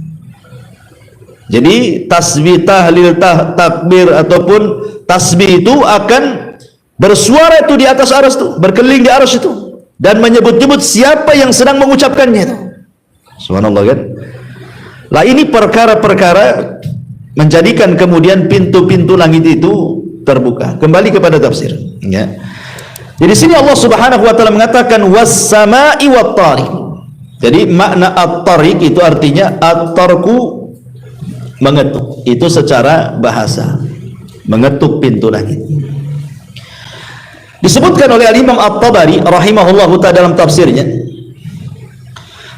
Jadi tasbih, tahlil, takbir ataupun tasbih itu akan bersuara itu di atas arsy itu, berkeliling di arsy itu, dan menyebut-nyebut siapa yang sedang mengucapkannya itu. Subhanallah, kan? Lah, ini perkara-perkara menjadikan kemudian pintu-pintu langit itu terbuka. Kembali kepada tafsir, ya. Jadi sini Allah Subhanahu wa taala mengatakan was-sama'i wat-tariq. Jadi makna at-tariq itu artinya at-tarku, mengetuk. Itu secara bahasa, mengetuk pintu langit. Disebutkan oleh Al-Imam At-Tabari rahimahullahu ta'ala dalam tafsirnya,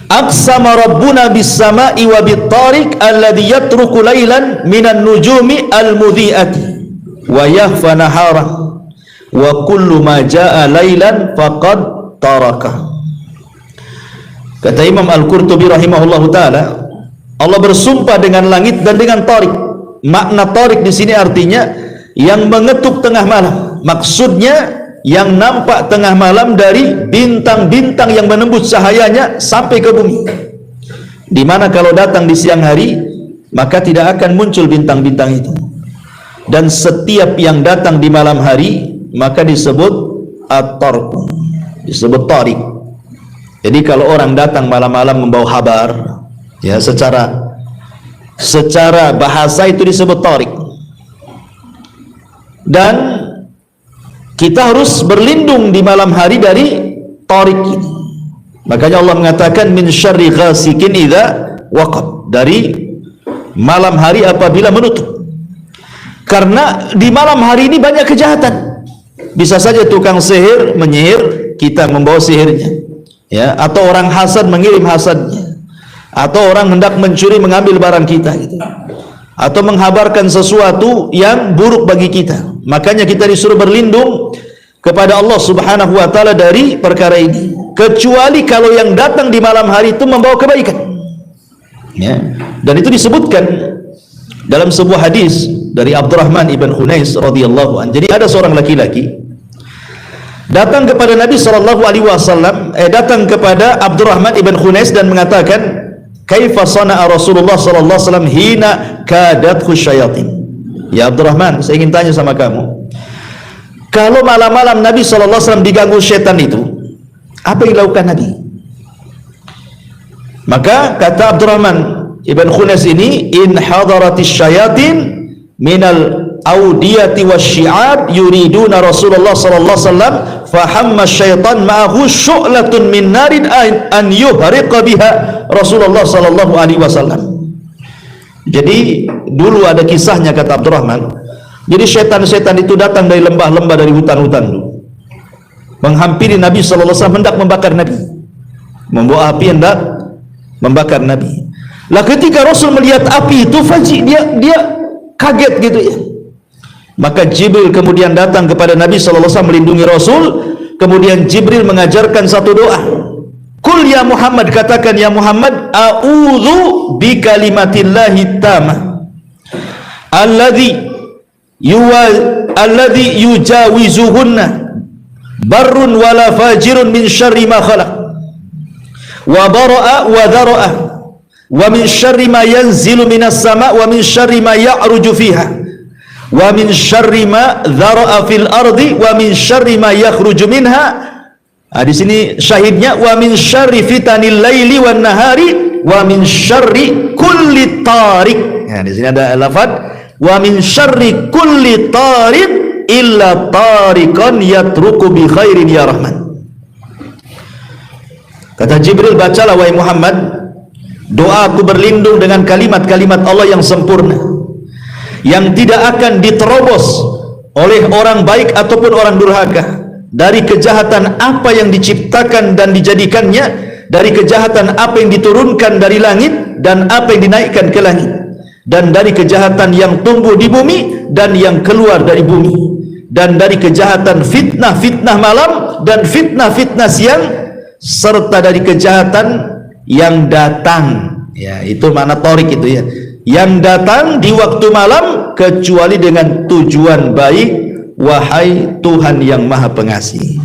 aqsama rabbuna bis-sama'i wa bit-tariq alladhi yatruku laylan minan nujumi al-mudhi'ati wa yahfa nahara wa kullu ma jaa laylan faqad taraka. Kata Imam Al-Qurtubi rahimahullahu ta'ala, Allah bersumpah dengan langit dan dengan tariq. Makna tariq di sini artinya yang mengetuk tengah malam. Maksudnya yang nampak tengah malam dari bintang-bintang yang menembus cahayanya sampai ke bumi. Di mana kalau datang di siang hari maka tidak akan muncul bintang-bintang itu. Dan setiap yang datang di malam hari maka disebut at-tarq, disebut tariq. Jadi kalau orang datang malam-malam membawa kabar, ya, secara bahasa itu disebut tariq. Dan kita harus berlindung di malam hari dari tariq ini. Makanya Allah mengatakan min syarri ghasikin idza waqab, dari malam hari apabila menutup. Karena di malam hari ini banyak kejahatan. Bisa saja tukang sihir menyihir, kita membawa sihirnya, ya, atau orang hasad mengirim hasadnya, atau orang hendak mencuri mengambil barang kita gitu, atau menghabarkan sesuatu yang buruk bagi kita. Makanya kita disuruh berlindung kepada Allah Subhanahu wa taala dari perkara ini, kecuali kalau yang datang di malam hari itu membawa kebaikan, ya. Dan itu disebutkan dalam sebuah hadis dari Abdurrahman ibn Khunais radhiyallahu anhu. Jadi ada seorang laki-laki datang kepada Nabi sallallahu alaihi wasallam, datang kepada Abdurrahman ibn Khunais dan mengatakan, "Kaifa sana'a Rasulullah sallallahu alaihi wasallam hina kadathu syayatin?" Ya Abdurrahman, saya ingin tanya sama kamu, kalau malam-malam Nabi sallallahu alaihi wasallam diganggu setan itu, apa yang dilakukan Nabi? Maka kata Abdurrahman ibn Khunais ini, "In hadaratis syayatin minal audiyati wasyi'ab yuriduna Rasulullah sallallahu alaihi wasallam fahamma syaitan ma'ahu syu'latun min narin an yuhriqa biha Rasulullah sallallahu alaihi wasallam." Jadi dulu ada kisahnya, kata Abdurrahman. Jadi setan-setan itu datang dari lembah-lembah, dari hutan-hutan dulu, menghampiri Nabi sallallahu alaihi wasallam, hendak membakar Nabi, membawa api hendak membakar Nabi. Lah ketika Rasul melihat api itu, dia kaget gitu ya. Maka Jibril kemudian datang kepada Nabi sallallahu alaihi wasallam melindungi Rasul. Kemudian Jibril mengajarkan satu doa. Qul ya Muhammad, katakan ya Muhammad, a'udzu bi kalimatillahi tamah alladzi yujawizuhunna barrun wala fajirun min syarri ma khalaq wa bara'a wa dhara'a wa min syarri ma yanzilu minas sama' wa min syarri ma ya'ruju fiha wa min syarri ma dhara'a fil ardi wa min syarri ma yakhruju minha. Di sini syahidnya, wa min syarri fitanil laili wan nahari wa min syarri kulli tarik. Di sini ada lafaz wa min syarri kulli tarik illa tarikan yatruku bi khairin ya Rahman. Kata Jibril, bacalah wahai Muhammad doa aku berlindung dengan kalimat-kalimat Allah yang sempurna, yang tidak akan diterobos oleh orang baik ataupun orang durhaka, dari kejahatan apa yang diciptakan dan dijadikannya, dari kejahatan apa yang diturunkan dari langit dan apa yang dinaikkan ke langit, dan dari kejahatan yang tumbuh di bumi dan yang keluar dari bumi, dan dari kejahatan fitnah-fitnah malam dan fitnah-fitnah siang, serta dari kejahatan yang datang, ya itu makna torik itu ya, yang datang di waktu malam kecuali dengan tujuan baik, wahai Tuhan yang Maha Pengasih.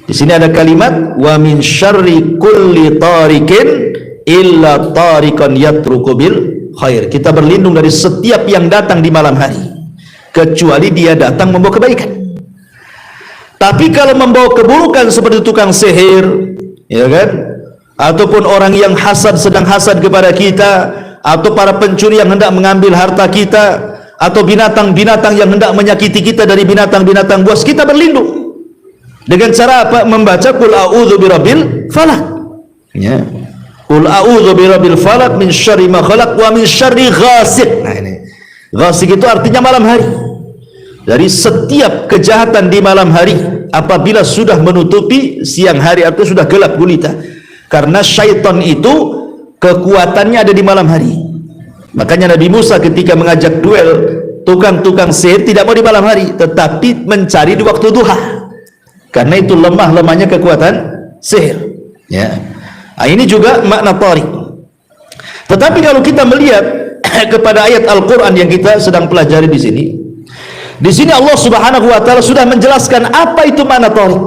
Di sini ada kalimat wa min syarri kulli tarikin illa tarikan yatruku bil khair. Kita berlindung dari setiap yang datang di malam hari, kecuali dia datang membawa kebaikan. Tapi kalau membawa keburukan seperti tukang sihir, ya kan, ataupun orang yang hasad, sedang hasad kepada kita, atau para pencuri yang hendak mengambil harta kita, atau binatang-binatang yang hendak menyakiti kita dari binatang-binatang buas, kita berlindung dengan cara apa? Membaca qul a'udzu birabbil falaq, ya, qul a'udzu birabbil falaq min syarri ma khalaq wa min syarri ghasiq. Nah ini ghasiq itu artinya malam hari, dari setiap kejahatan di malam hari apabila sudah menutupi siang hari atau sudah gelap gulita, karena syaitan itu kekuatannya ada di malam hari. Makanya Nabi Musa ketika mengajak duel tukang-tukang sihir tidak mau di malam hari, tetapi mencari di waktu duha, karena itu lemahnya kekuatan sihir, ya. Nah, ini juga makna tarik. Tetapi kalau kita melihat kepada ayat Al-Quran yang kita sedang pelajari di sini Allah Subhanahu wa taala sudah menjelaskan apa itu makna tarik.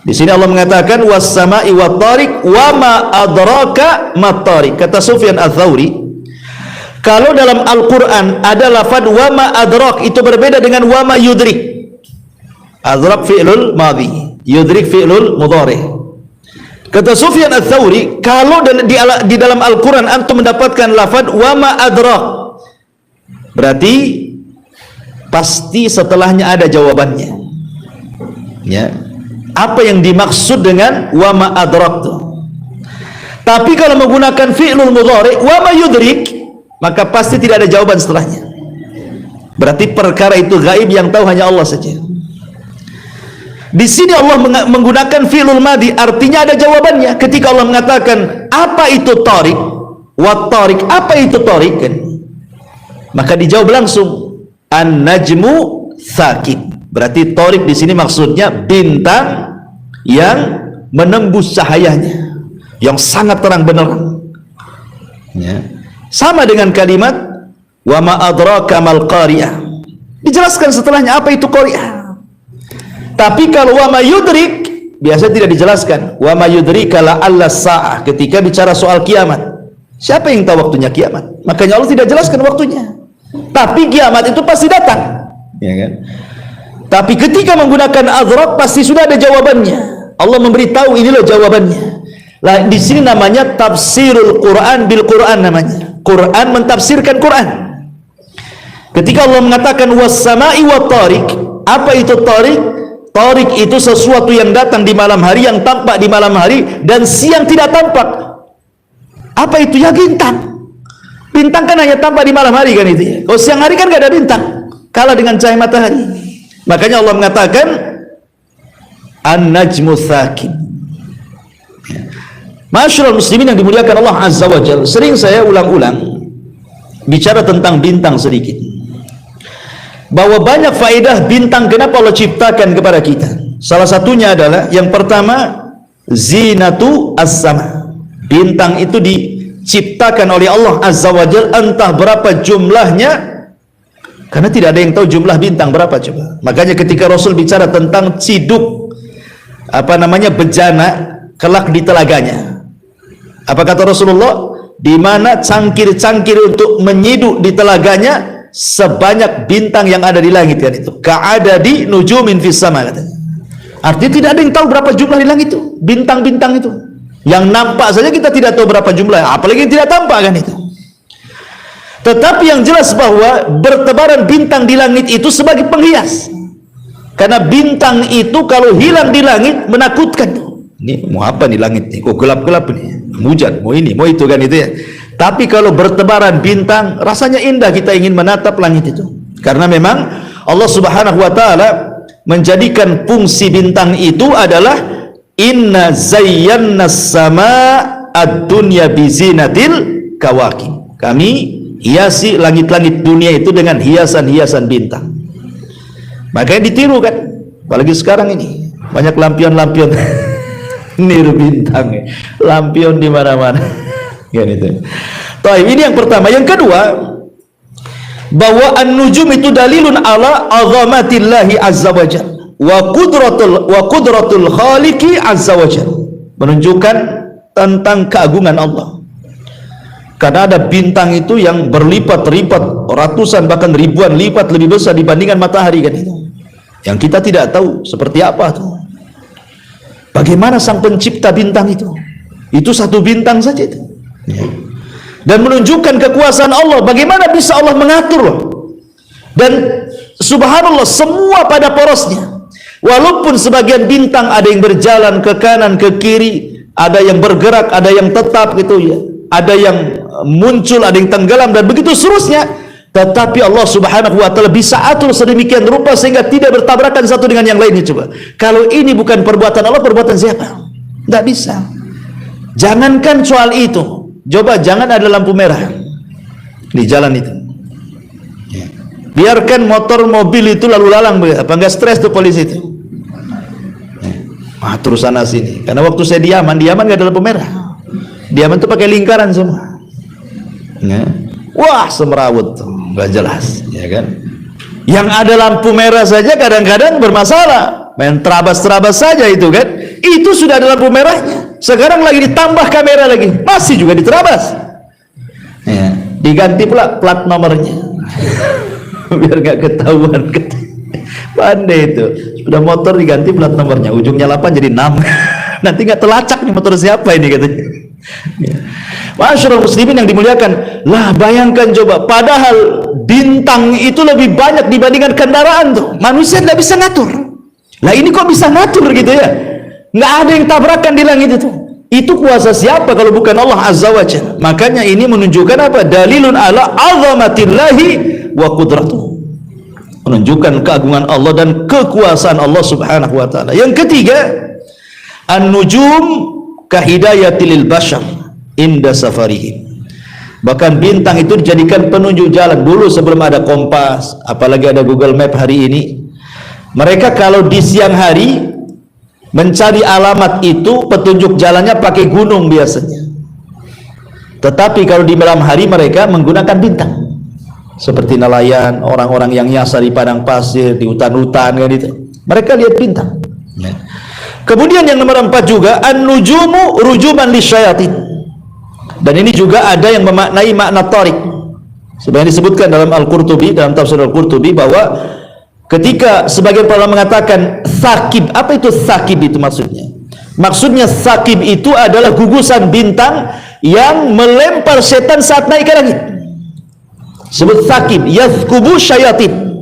Di sini Allah mengatakan was sama'i wat tarik wa ma adraka mat tarik. Kata Sufyan Ats-Tsauri, kalau dalam Al-Quran ada lafaz wa ma adrak, itu berbeda dengan wa ma yudrik. Adrak fi'lul madhi, yudrik fi'lul mudhari. Kata Sufyan Ats-Tsauri, kalau di dalam Al-Quran antum mendapatkan lafaz wa ma adrak, berarti pasti setelahnya ada jawabannya, ya. apa yang dimaksud dengan wa ma adraktu. Tapi kalau menggunakan fi'lul mudhari wa ma yudrik, maka pasti tidak ada jawaban setelahnya. Berarti perkara itu gaib yang tahu hanya Allah saja. Di sini Allah menggunakan fi'lul madi, artinya ada jawabannya. Ketika Allah mengatakan apa itu tariq, wa tariq, apa itu tariq kan? Maka dijawab langsung an-najmu tsaqib. Berarti tariq di sini maksudnya bintang yang menembus cahayanya, yang sangat terang benderang. Ya. Sama dengan kalimat wa ma adraka mal qariyah. Dijelaskan setelahnya apa itu qariyah. Tapi kalau wa ma yudrik biasa tidak dijelaskan. Wa ma yudrika la'alla sa'ah, ketika bicara soal kiamat. Siapa yang tahu waktunya kiamat? Makanya Allah tidak jelaskan waktunya. Tapi kiamat itu pasti datang. Ya kan? Tapi ketika menggunakan adrak pasti sudah ada jawabannya. Allah memberitahu inilah jawabannya. Lah di sini namanya tafsirul Quran bil Quran namanya. Quran mentafsirkan Quran. Ketika Allah mengatakan was-sama'i wat tariq, apa itu tariq? Tariq itu sesuatu yang datang di malam hari, yang tampak di malam hari dan siang tidak tampak. Apa itu? Ya bintang. Bintang kan hanya tampak di malam hari kan itu ya. Kalau siang hari kan gak ada bintang. Kalah dengan cahaya matahari. Makanya Allah mengatakan an-najmu tsaqib. Masyaallah muslimin yang dimuliakan Allah Azza wa Jalla, sering saya ulang-ulang bicara tentang bintang sedikit. Bahwa banyak faedah bintang kenapa Allah ciptakan kepada kita. Salah satunya adalah yang pertama zinatu as-sama. Bintang itu diciptakan oleh Allah Azza wa Jalla, entah berapa jumlahnya. Karena tidak ada yang tahu jumlah bintang berapa coba. Makanya ketika Rasul bicara tentang ciduk bejana kelak di telaganya. Apa kata Rasulullah? Di mana cangkir-cangkir untuk menyiduk di telaganya sebanyak bintang yang ada di langit kan itu. Ka'ada di nujumin fis sama katanya. Artinya tidak ada yang tahu berapa jumlah di langit itu, bintang-bintang itu. Yang nampak saja kita tidak tahu berapa jumlah, apalagi yang tidak tampak kan itu. Tetapi yang jelas bahwa bertebaran bintang di langit itu sebagai penghias. Karena bintang itu kalau hilang di langit menakutkan. Ini mau apa nih langit nih? Kok gelap-gelap nih? Hujan, mau ini, mau itu kan itu ya. Tapi kalau bertebaran bintang rasanya indah, kita ingin menatap langit itu. Karena memang Allah Subhanahu wa taala menjadikan fungsi bintang itu adalah inna zayyana as-samaa ad-dunya bizinatil kawakib. Kami hiasi langit-langit dunia itu dengan hiasan-hiasan bintang. Makanya ditiru kan, apalagi sekarang ini banyak lampion-lampion niru bintang, lampion di mana-mana. Kan itu. Baik, ini yang pertama. Yang kedua, bahwa an-nujum itu dalilun ala azamatillahi azza wajalla wa qudratul khaliqi azza wajalla, menunjukkan tentang keagungan Allah. Karena ada bintang itu yang berlipat-lipat, ratusan bahkan ribuan lipat lebih besar dibandingkan matahari kan itu. Yang kita tidak tahu seperti apa tuh. Bagaimana sang pencipta bintang itu? Itu satu bintang saja itu. Dan menunjukkan kekuasaan Allah. Bagaimana bisa Allah mengatur? Dan subhanallah, semua pada porosnya. Walaupun sebagian bintang ada yang berjalan ke kanan, ke kiri, ada yang bergerak, ada yang tetap gitu ya. Ada yang muncul, ada yang tenggelam dan begitu seterusnya. Tetapi Allah Subhanahu wa taala bisa atur sedemikian rupa sehingga tidak bertabrakan satu dengan yang lainnya. Coba, kalau ini bukan perbuatan Allah, perbuatan siapa? Tidak bisa. Jangankan soal itu, coba jangan ada lampu merah di jalan itu. Biarkan motor, mobil itu lalu lalang, apa enggak stres tuh polisi itu? Terus sana sini. Karena waktu saya di Yaman enggak ada lampu merah. Di Yaman tuh pakai lingkaran semua. Wah, semrawut tuh, nggak jelas, ya kan? Yang ada lampu merah saja kadang-kadang bermasalah, main terabas-terabas saja itu kan? Itu sudah ada lampu merahnya. Sekarang lagi ditambah kamera lagi, masih juga diterabas. Ya, diganti pula plat nomornya, biar nggak ketahuan. Pandai itu, sudah motor diganti plat nomornya, ujungnya 8 jadi 6. Nanti nggak terlacak nih motor siapa ini katanya. Ya. Masyaallah muslimin yang dimuliakan, lah bayangkan coba, padahal bintang itu lebih banyak dibandingkan kendaraan tuh. Manusia tidak bisa ngatur. Lah ini kok bisa ngatur gitu ya? Nggak ada yang tabrakan di langit itu. Itu kuasa siapa kalau bukan Allah Azza wa Jalla? Makanya ini menunjukkan apa? Dalilun ala azamatillahi wa qudratuh. Menunjukkan keagungan Allah dan kekuasaan Allah Subhanahu wa taala. Yang ketiga, an-nujum kahidayatil bashar inda safarihim. Bahkan bintang itu dijadikan penunjuk jalan. Dulu sebelum ada kompas, apalagi ada Google Map hari ini, mereka kalau di siang hari mencari alamat itu, petunjuk jalannya pakai gunung biasanya. Tetapi kalau di malam hari mereka menggunakan bintang, seperti nelayan, orang-orang yang nyasar di padang pasir, di hutan-hutan kan itu, mereka lihat bintang ya. Kemudian yang nomor 4 juga, an-nujumu rujuman lisyayatin. Dan ini juga ada yang memaknai makna tarik, sebenarnya disebutkan dalam Al-Qurtubi, dalam tafsir Al-Qurtubi, bahwa ketika sebagian para mengatakan sakib, apa itu sakib itu maksudnya? Maksudnya sakib itu adalah gugusan bintang yang melempar setan saat naik ke langit. Sebut sakib, yathkubu syayatin.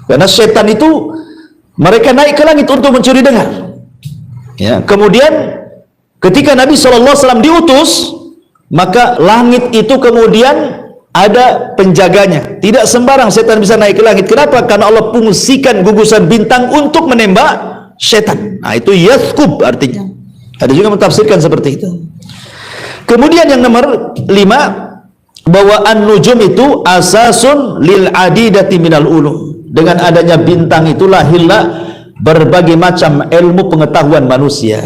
Karena setan itu mereka naik ke langit untuk mencuri dengar. Ya, kemudian ketika Nabi SAW diutus, maka langit itu kemudian ada penjaganya. Tidak sembarang setan bisa naik ke langit. Kenapa? Karena Allah fungsikan gugusan bintang untuk menembak setan. Nah, itu yathkub artinya. Ada juga mentafsirkan seperti itu. Kemudian yang nomor 5, bahwa an-nujum itu asasun lil adidati minal ulum. Dengan adanya bintang itu lahirlah berbagai macam ilmu pengetahuan manusia.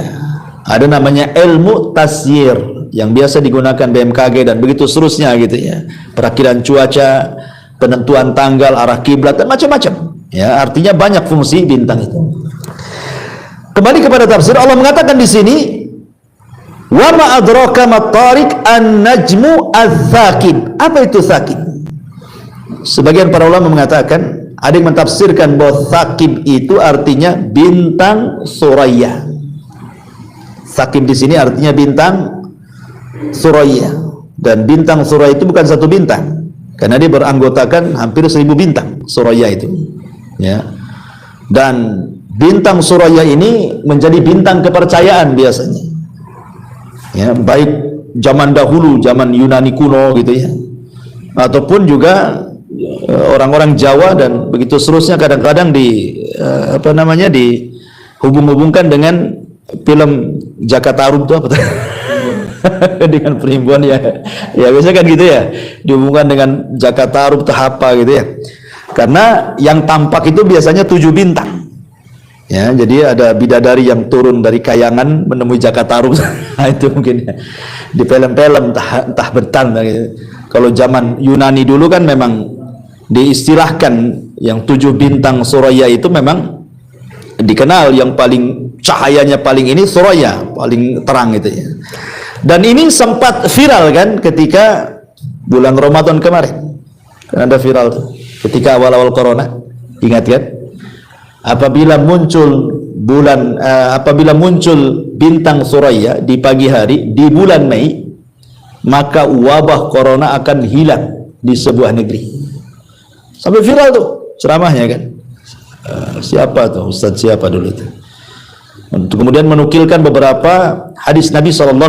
Ada namanya ilmu tasyir yang biasa digunakan BMKG dan begitu seterusnya gitu ya. Perakiran cuaca, penentuan tanggal, arah kiblat dan macam-macam. Ya, artinya banyak fungsi bintang itu. Kembali kepada tafsir, Allah mengatakan di sini, wa ma adraka mat-tariq an-najmu adz-tsaqib. Apa itu tsaqib? Sebagian para ulama mengatakan, ada yang mentafsirkan bahwa tsaqib itu artinya bintang Suraya. Tsaqib di sini artinya bintang Suraya, dan bintang Suraya itu bukan satu bintang, karena dia beranggotakan hampir 1000 bintang Suraya itu. Ya. Dan bintang Suraya ini menjadi bintang kepercayaan biasanya. Ya, baik zaman dahulu, zaman Yunani kuno gitu ya, ataupun juga orang-orang Jawa dan begitu seterusnya, kadang-kadang dihubung-hubungkan dengan film Jaka Tarub itu apa tuh? Dengan perimbuan ya biasanya kan gitu ya, dihubungkan dengan Jaka Tarub atau apa gitu ya, karena yang tampak itu biasanya 7 bintang ya. Jadi ada bidadari yang turun dari kayangan menemui Jaka Tarub. Nah, itu mungkin ya, di film-film entah bentar gitu. Kalau zaman Yunani dulu kan memang diistilahkan yang 7 bintang Suraya itu memang dikenal yang paling cahayanya paling ini Suraya, paling terang itu ya. Dan ini sempat viral kan ketika bulan Ramadan kemarin. Kan ada viral tuh ketika awal-awal corona. Ingat kan? Apabila muncul bintang Suraya di pagi hari di bulan Mei, maka wabah corona akan hilang di sebuah negeri. Sampai viral tuh ceramahnya kan. Siapa tuh Ustadz siapa dulu itu, untuk kemudian menukilkan beberapa hadis Nabi SAW.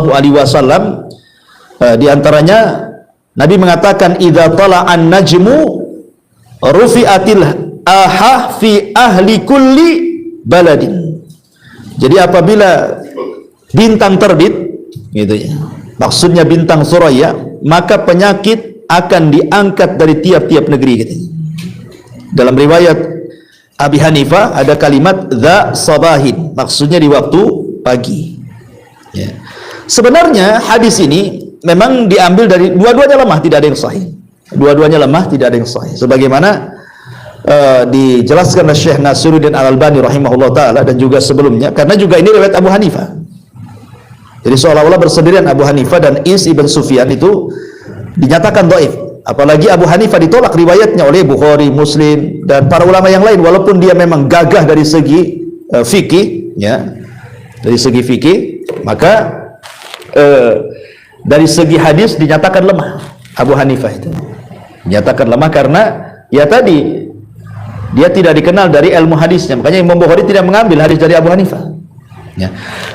Di antaranya Nabi mengatakan, idza tala'an najmu rufi'atil aha fi ahli kulli baladin. Jadi apabila bintang terbit gitu ya, maksudnya bintang Suraya, maka penyakit akan diangkat dari tiap-tiap negeri gitu. Dalam riwayat Abi Hanifah ada kalimat dza sabahin, maksudnya di waktu pagi ya. Sebenarnya hadis ini memang diambil dari dua-duanya lemah, tidak ada yang sahih. Dua-duanya lemah, tidak ada yang sahih. Sebagaimana dijelaskan oleh Syekh Nasiruddin Al-Albani rahimahullah taala, dan juga sebelumnya, karena juga ini riwayat Abu Hanifah. Jadi seolah-olah bersendirian Abu Hanifah dan Is ibn Sufyan itu dinyatakan dhaif. Apalagi Abu Hanifah ditolak riwayatnya oleh Bukhari, Muslim dan para ulama yang lain, walaupun dia memang gagah dari segi fikih ya. Dari segi fikih, maka dari segi hadis dinyatakan lemah. Abu Hanifah itu dinyatakan lemah karena ya tadi Dia tidak dikenal dari ilmu hadisnya. Makanya Imam Bukhari tidak mengambil hadis dari Abu Hanifah. Ya.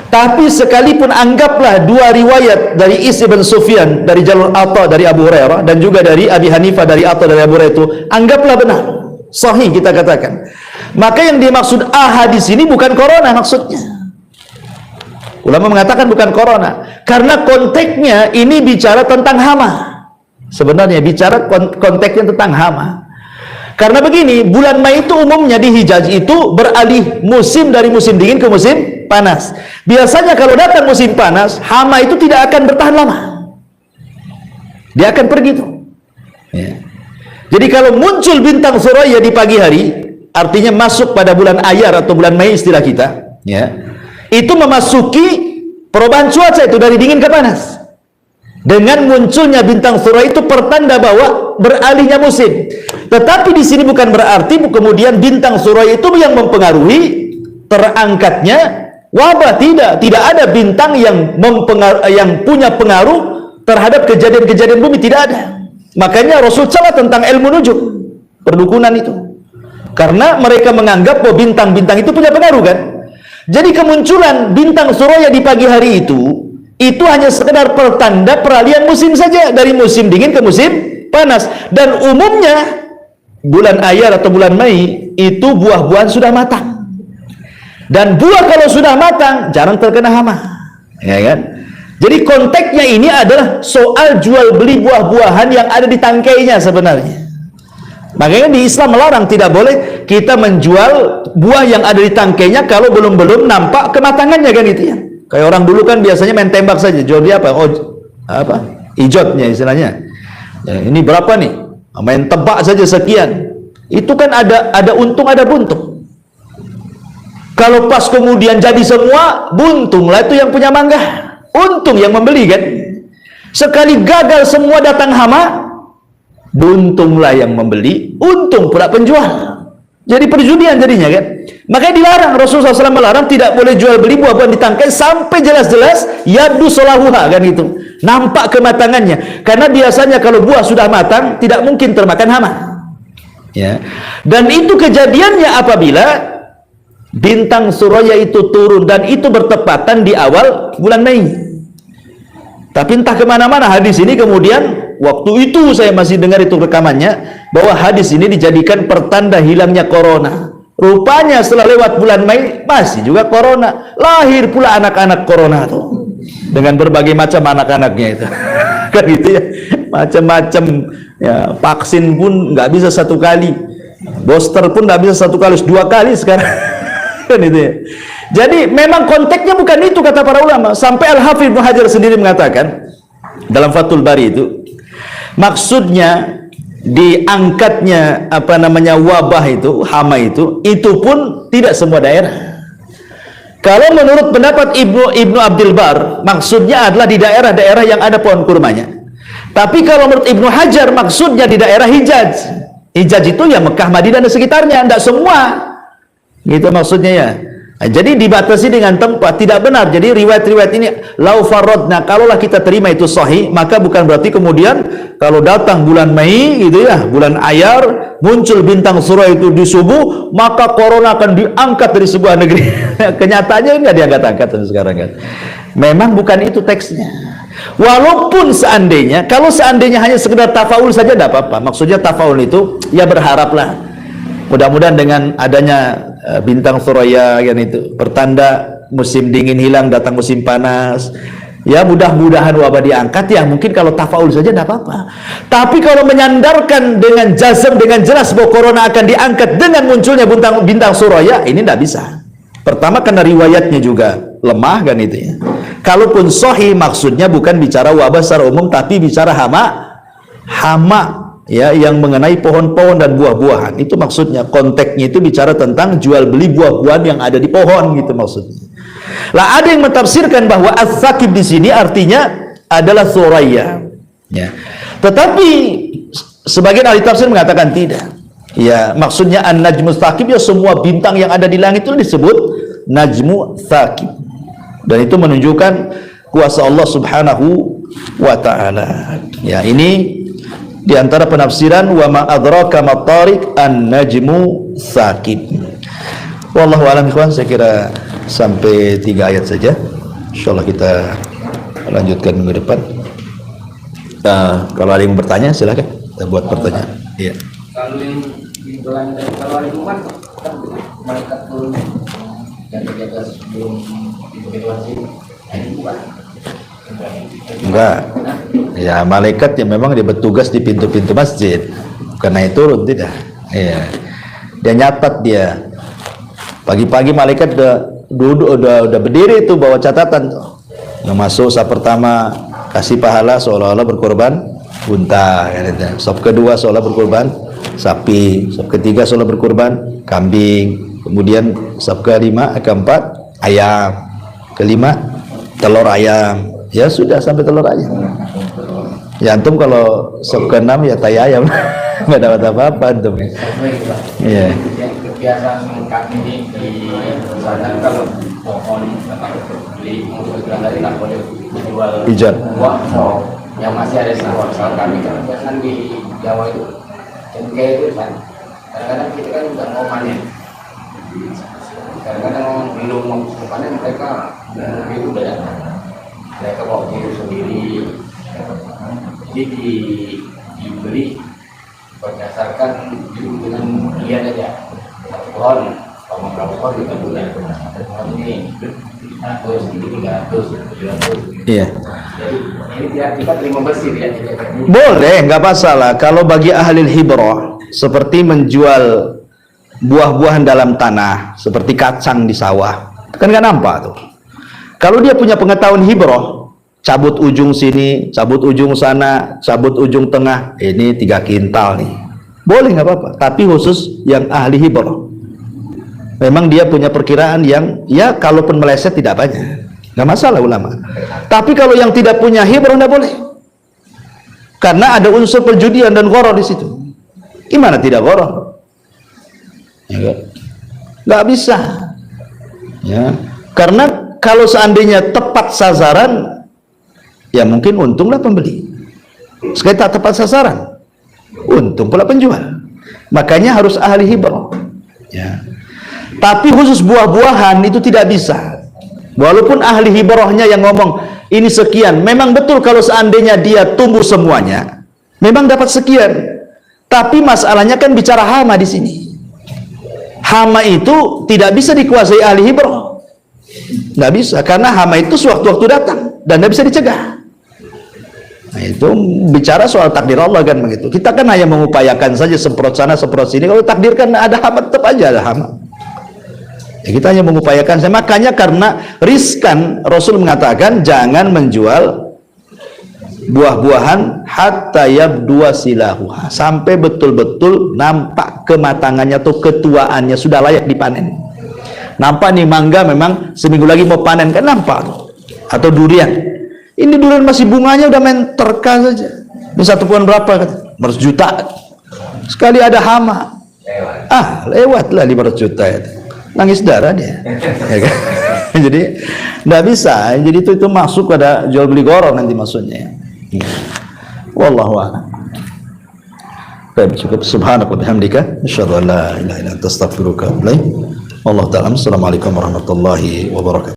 Tapi sekalipun anggaplah dua riwayat dari Is ibn Sufyan dari jalur Atha dari Abu Hurairah dan juga dari Abi Hanifah dari Atha dari Abu Hurairah itu anggaplah benar, sahih kita katakan. Maka yang dimaksud hadis ini bukan corona maksudnya. Ulama mengatakan bukan corona karena konteksnya ini bicara tentang hama. Sebenarnya bicara konteksnya tentang hama. Karena begini, bulan Mei itu umumnya di Hijaz itu beralih musim dari musim dingin ke musim panas. Biasanya kalau datang musim panas, hama itu tidak akan bertahan lama. Dia akan pergi tuh. Ya. Jadi kalau muncul bintang Suraya di pagi hari, artinya masuk pada bulan Ayar atau bulan Mei istilah kita, ya. Itu memasuki perubahan cuaca itu dari dingin ke panas. Dengan munculnya bintang Suraya itu pertanda bahwa beralihnya musim. Tetapi di sini bukan berarti kemudian bintang Suraya itu yang mempengaruhi terangkatnya wabah. Tidak ada bintang yang punya pengaruh terhadap kejadian-kejadian bumi, tidak ada. Makanya Rasul celah tentang ilmu nujum, perdukunan itu. Karena mereka menganggap bahwa bintang-bintang itu punya pengaruh kan. Jadi kemunculan bintang Suraya di pagi hari itu hanya sekedar pertanda peralihan musim saja dari musim dingin ke musim panas. Dan umumnya bulan Ayar atau bulan Mei itu buah-buahan sudah matang. Dan buah kalau sudah matang jarang terkena hama, ya kan? Jadi konteksnya ini adalah soal jual beli buah-buahan yang ada di tangkainya sebenarnya. Makanya di Islam melarang, tidak boleh kita menjual buah yang ada di tangkainya kalau belum nampak kematangannya kan itu ya. Kayak orang dulu kan biasanya main tembak saja, jual dia apa? Oh, apa? Ijotnya istilahnya. Ya, ini berapa nih? Main tebak saja sekian. Itu kan ada untung ada buntung. Kalau pas kemudian jadi semua, buntunglah itu yang punya mangga. Untung yang membeli kan. Sekali gagal semua datang hama, buntunglah yang membeli, untung pula penjual. Jadi perjudian jadinya kan. Makanya dilarang, Rasulullah SAW melarang tidak boleh jual beli buah-buahan di tangkai sampai jelas-jelas yabdu solahuha kan itu, nampak kematangannya. Karena biasanya kalau buah sudah matang tidak mungkin termakan hama. Ya. Dan itu kejadiannya apabila bintang Suraya itu turun dan itu bertepatan di awal bulan Mei. Tapi entah kemana-mana hadis ini kemudian waktu itu saya masih dengar itu rekamannya bahwa hadis ini dijadikan pertanda hilangnya corona. Rupanya setelah lewat bulan Mei masih juga corona. Lahir pula anak-anak corona tuh dengan berbagai macam anak-anaknya itu. Kan gitu ya. Macam-macam ya, vaksin pun nggak bisa satu kali. Booster pun nggak bisa satu kali, 2 kali sekarang. Kan itu ya. Jadi memang konteksnya bukan itu kata para ulama. Sampai Al-Hafidz Ibnu Hajar sendiri mengatakan dalam Fathul Bari itu, maksudnya diangkatnya wabah itu, hama itu pun tidak semua daerah. Kalau menurut pendapat Ibnu Abdul Bar, maksudnya adalah di daerah-daerah yang ada pohon kurmanya. Tapi kalau menurut Ibnu Hajar, maksudnya di daerah Hijaz. Hijaz itu ya Mekah, Madinah dan sekitarnya, tidak semua. Gitu maksudnya ya. Nah, jadi dibatasi dengan tempat, tidak benar. Jadi riwayat-riwayat ini lau faradna, kalaulah kita terima itu sahih, maka bukan berarti kemudian kalau datang bulan Mei gitu ya, bulan Ayar, muncul bintang Suraya itu di subuh, maka corona akan diangkat dari sebuah negeri. Kenyataannya enggak diangkat-angkat sekarang kan. Memang bukan itu teksnya. Walaupun seandainya, kalau seandainya hanya sekedar tafaul saja tidak apa-apa. Maksudnya tafaul itu ya berharaplah. Mudah-mudahan dengan adanya bintang Suraya kan itu pertanda musim dingin hilang, datang musim panas. Ya mudah-mudahan wabah diangkat ya. Mungkin kalau tafaul saja tidak apa-apa. Tapi kalau menyandarkan dengan jazm, dengan jelas bahwa corona akan diangkat dengan munculnya bintang Suraya, ini tidak bisa. Pertama karena riwayatnya juga lemah kan itu ya. Kalaupun sahih maksudnya bukan bicara wabah secara umum, tapi bicara hama ya, yang mengenai pohon-pohon dan buah-buahan. Itu maksudnya, konteksnya itu bicara tentang jual beli buah-buahan yang ada di pohon gitu maksudnya. Lah ada yang mentafsirkan bahwa as-sakib di sini artinya adalah Suraya. Ya. Tetapi sebagian ahli tafsir mengatakan tidak. Ya, maksudnya an-najmu tsaqib ya semua bintang yang ada di langit itu disebut najmu tsaqib. Dan itu menunjukkan kuasa Allah Subhanahu wa taala. Ya, ini Di antara penafsiran wa ma adraka ma tariq an-najmu tsaqib. Wallahu a'lam ikhwan, saya kira sampai 3 ayat saja. Insyaallah kita lanjutkan minggu depan. Kalau ada yang bertanya silakan kita buat pertanyaan. Iya. Kalau yang kalau hari Jumat kan malaikat turun dan jaga sebelum evakuasi ini bukan. Enggak. Ya, malaikat yang memang dia bertugas di pintu-pintu masjid. Karena itu turun tidak. Iya. Dia nyatat dia. Pagi-pagi malaikat udah duduk udah berdiri itu bawa catatan tuh. Yang masuk saf pertama kasih pahala seolah-olah berkorban unta kan itu. Saf kedua seolah berkorban sapi, saf ketiga seolah berkorban kambing, kemudian saf kelima, keempat ayam, kelima telur ayam. Ya sudah sampai telur ayam. Ya antum kalau saf keenam ya tai ayam. Enggak dapat apa-apa antum. Iya. Kebiasaan kami di sana kalau pohon beli mobil dari tak boleh dijual Ijan. Yang masih ada sawah kami kan biasanya di Jawa itu cengkeh itu kan kadang-kadang kita kan nggak mau panen, kadang-kadang belum mau panen mereka itu udah mereka bawa diri sendiri, jadi dibeli berdasarkan dengan lihat aja satu pohon sama berapa pohon kita punya pohon ini 100, ini 300, 700. Iya. Jadi ini tidak kita terima bersih ya. Boleh, nggak masalah. Kalau bagi ahli hibrah seperti menjual buah-buahan dalam tanah, seperti kacang di sawah, kan nggak nampak tuh. Kalau dia punya pengetahuan hibrah, cabut ujung sini, cabut ujung sana, cabut ujung tengah, ini 3 kintal nih, boleh nggak apa-apa. Tapi khusus yang ahli hibrah, memang dia punya perkiraan yang ya kalaupun meleset tidak banyak, nggak masalah ulama. Tapi kalau yang tidak punya hibrah nggak boleh, karena ada unsur perjudian dan gharar di situ. Gimana tidak gharar? Ya, nggak bisa. Ya, karena kalau seandainya tepat sasaran, ya mungkin untunglah pembeli. Sekali tak tepat sasaran, untung pula penjual. Makanya harus ahli hibrah. Ya. Tapi khusus buah-buahan itu tidak bisa. Walaupun ahli hibrahnya yang ngomong ini sekian, memang betul kalau seandainya dia tumbuh semuanya, memang dapat sekian. Tapi masalahnya kan bicara hama di sini. Hama itu tidak bisa dikuasai ahli hibrah. Nggak bisa, karena hama itu sewaktu-waktu datang dan nggak bisa dicegah. Nah, itu bicara soal takdir Allah kan begitu. Kita kan hanya mengupayakan saja semprot sana semprot sini. Kalau takdir kan ada hama, tetap aja ada hama. Ya, kita hanya mengupayakan. Makanya karena riskan, Rasul mengatakan jangan menjual buah-buahan hatta yabdua silahuha, sampai betul-betul nampak kematangannya atau ketuaannya sudah layak dipanen. Nampak nih mangga memang seminggu lagi mau panen kan nampak tuh. Atau durian. Ini durian masih bunganya udah main terka saja. Ini satu pohon berapa? 500 juta. Sekali ada hama. Lewatlah 500 juta itu. Nangis darah dia. Ya kan? Jadi nggak bisa. Jadi itu masuk pada jual beli gharar nanti maksudnya. Wallahu a'lam. Baik, cukup. Subhanaka wa bihamdika asyhadu an la ilaha illa anta astaghfiruka wa atubu ilaik. Wallahu ta'ala. Assalamualaikum warahmatullahi wabarakatuh.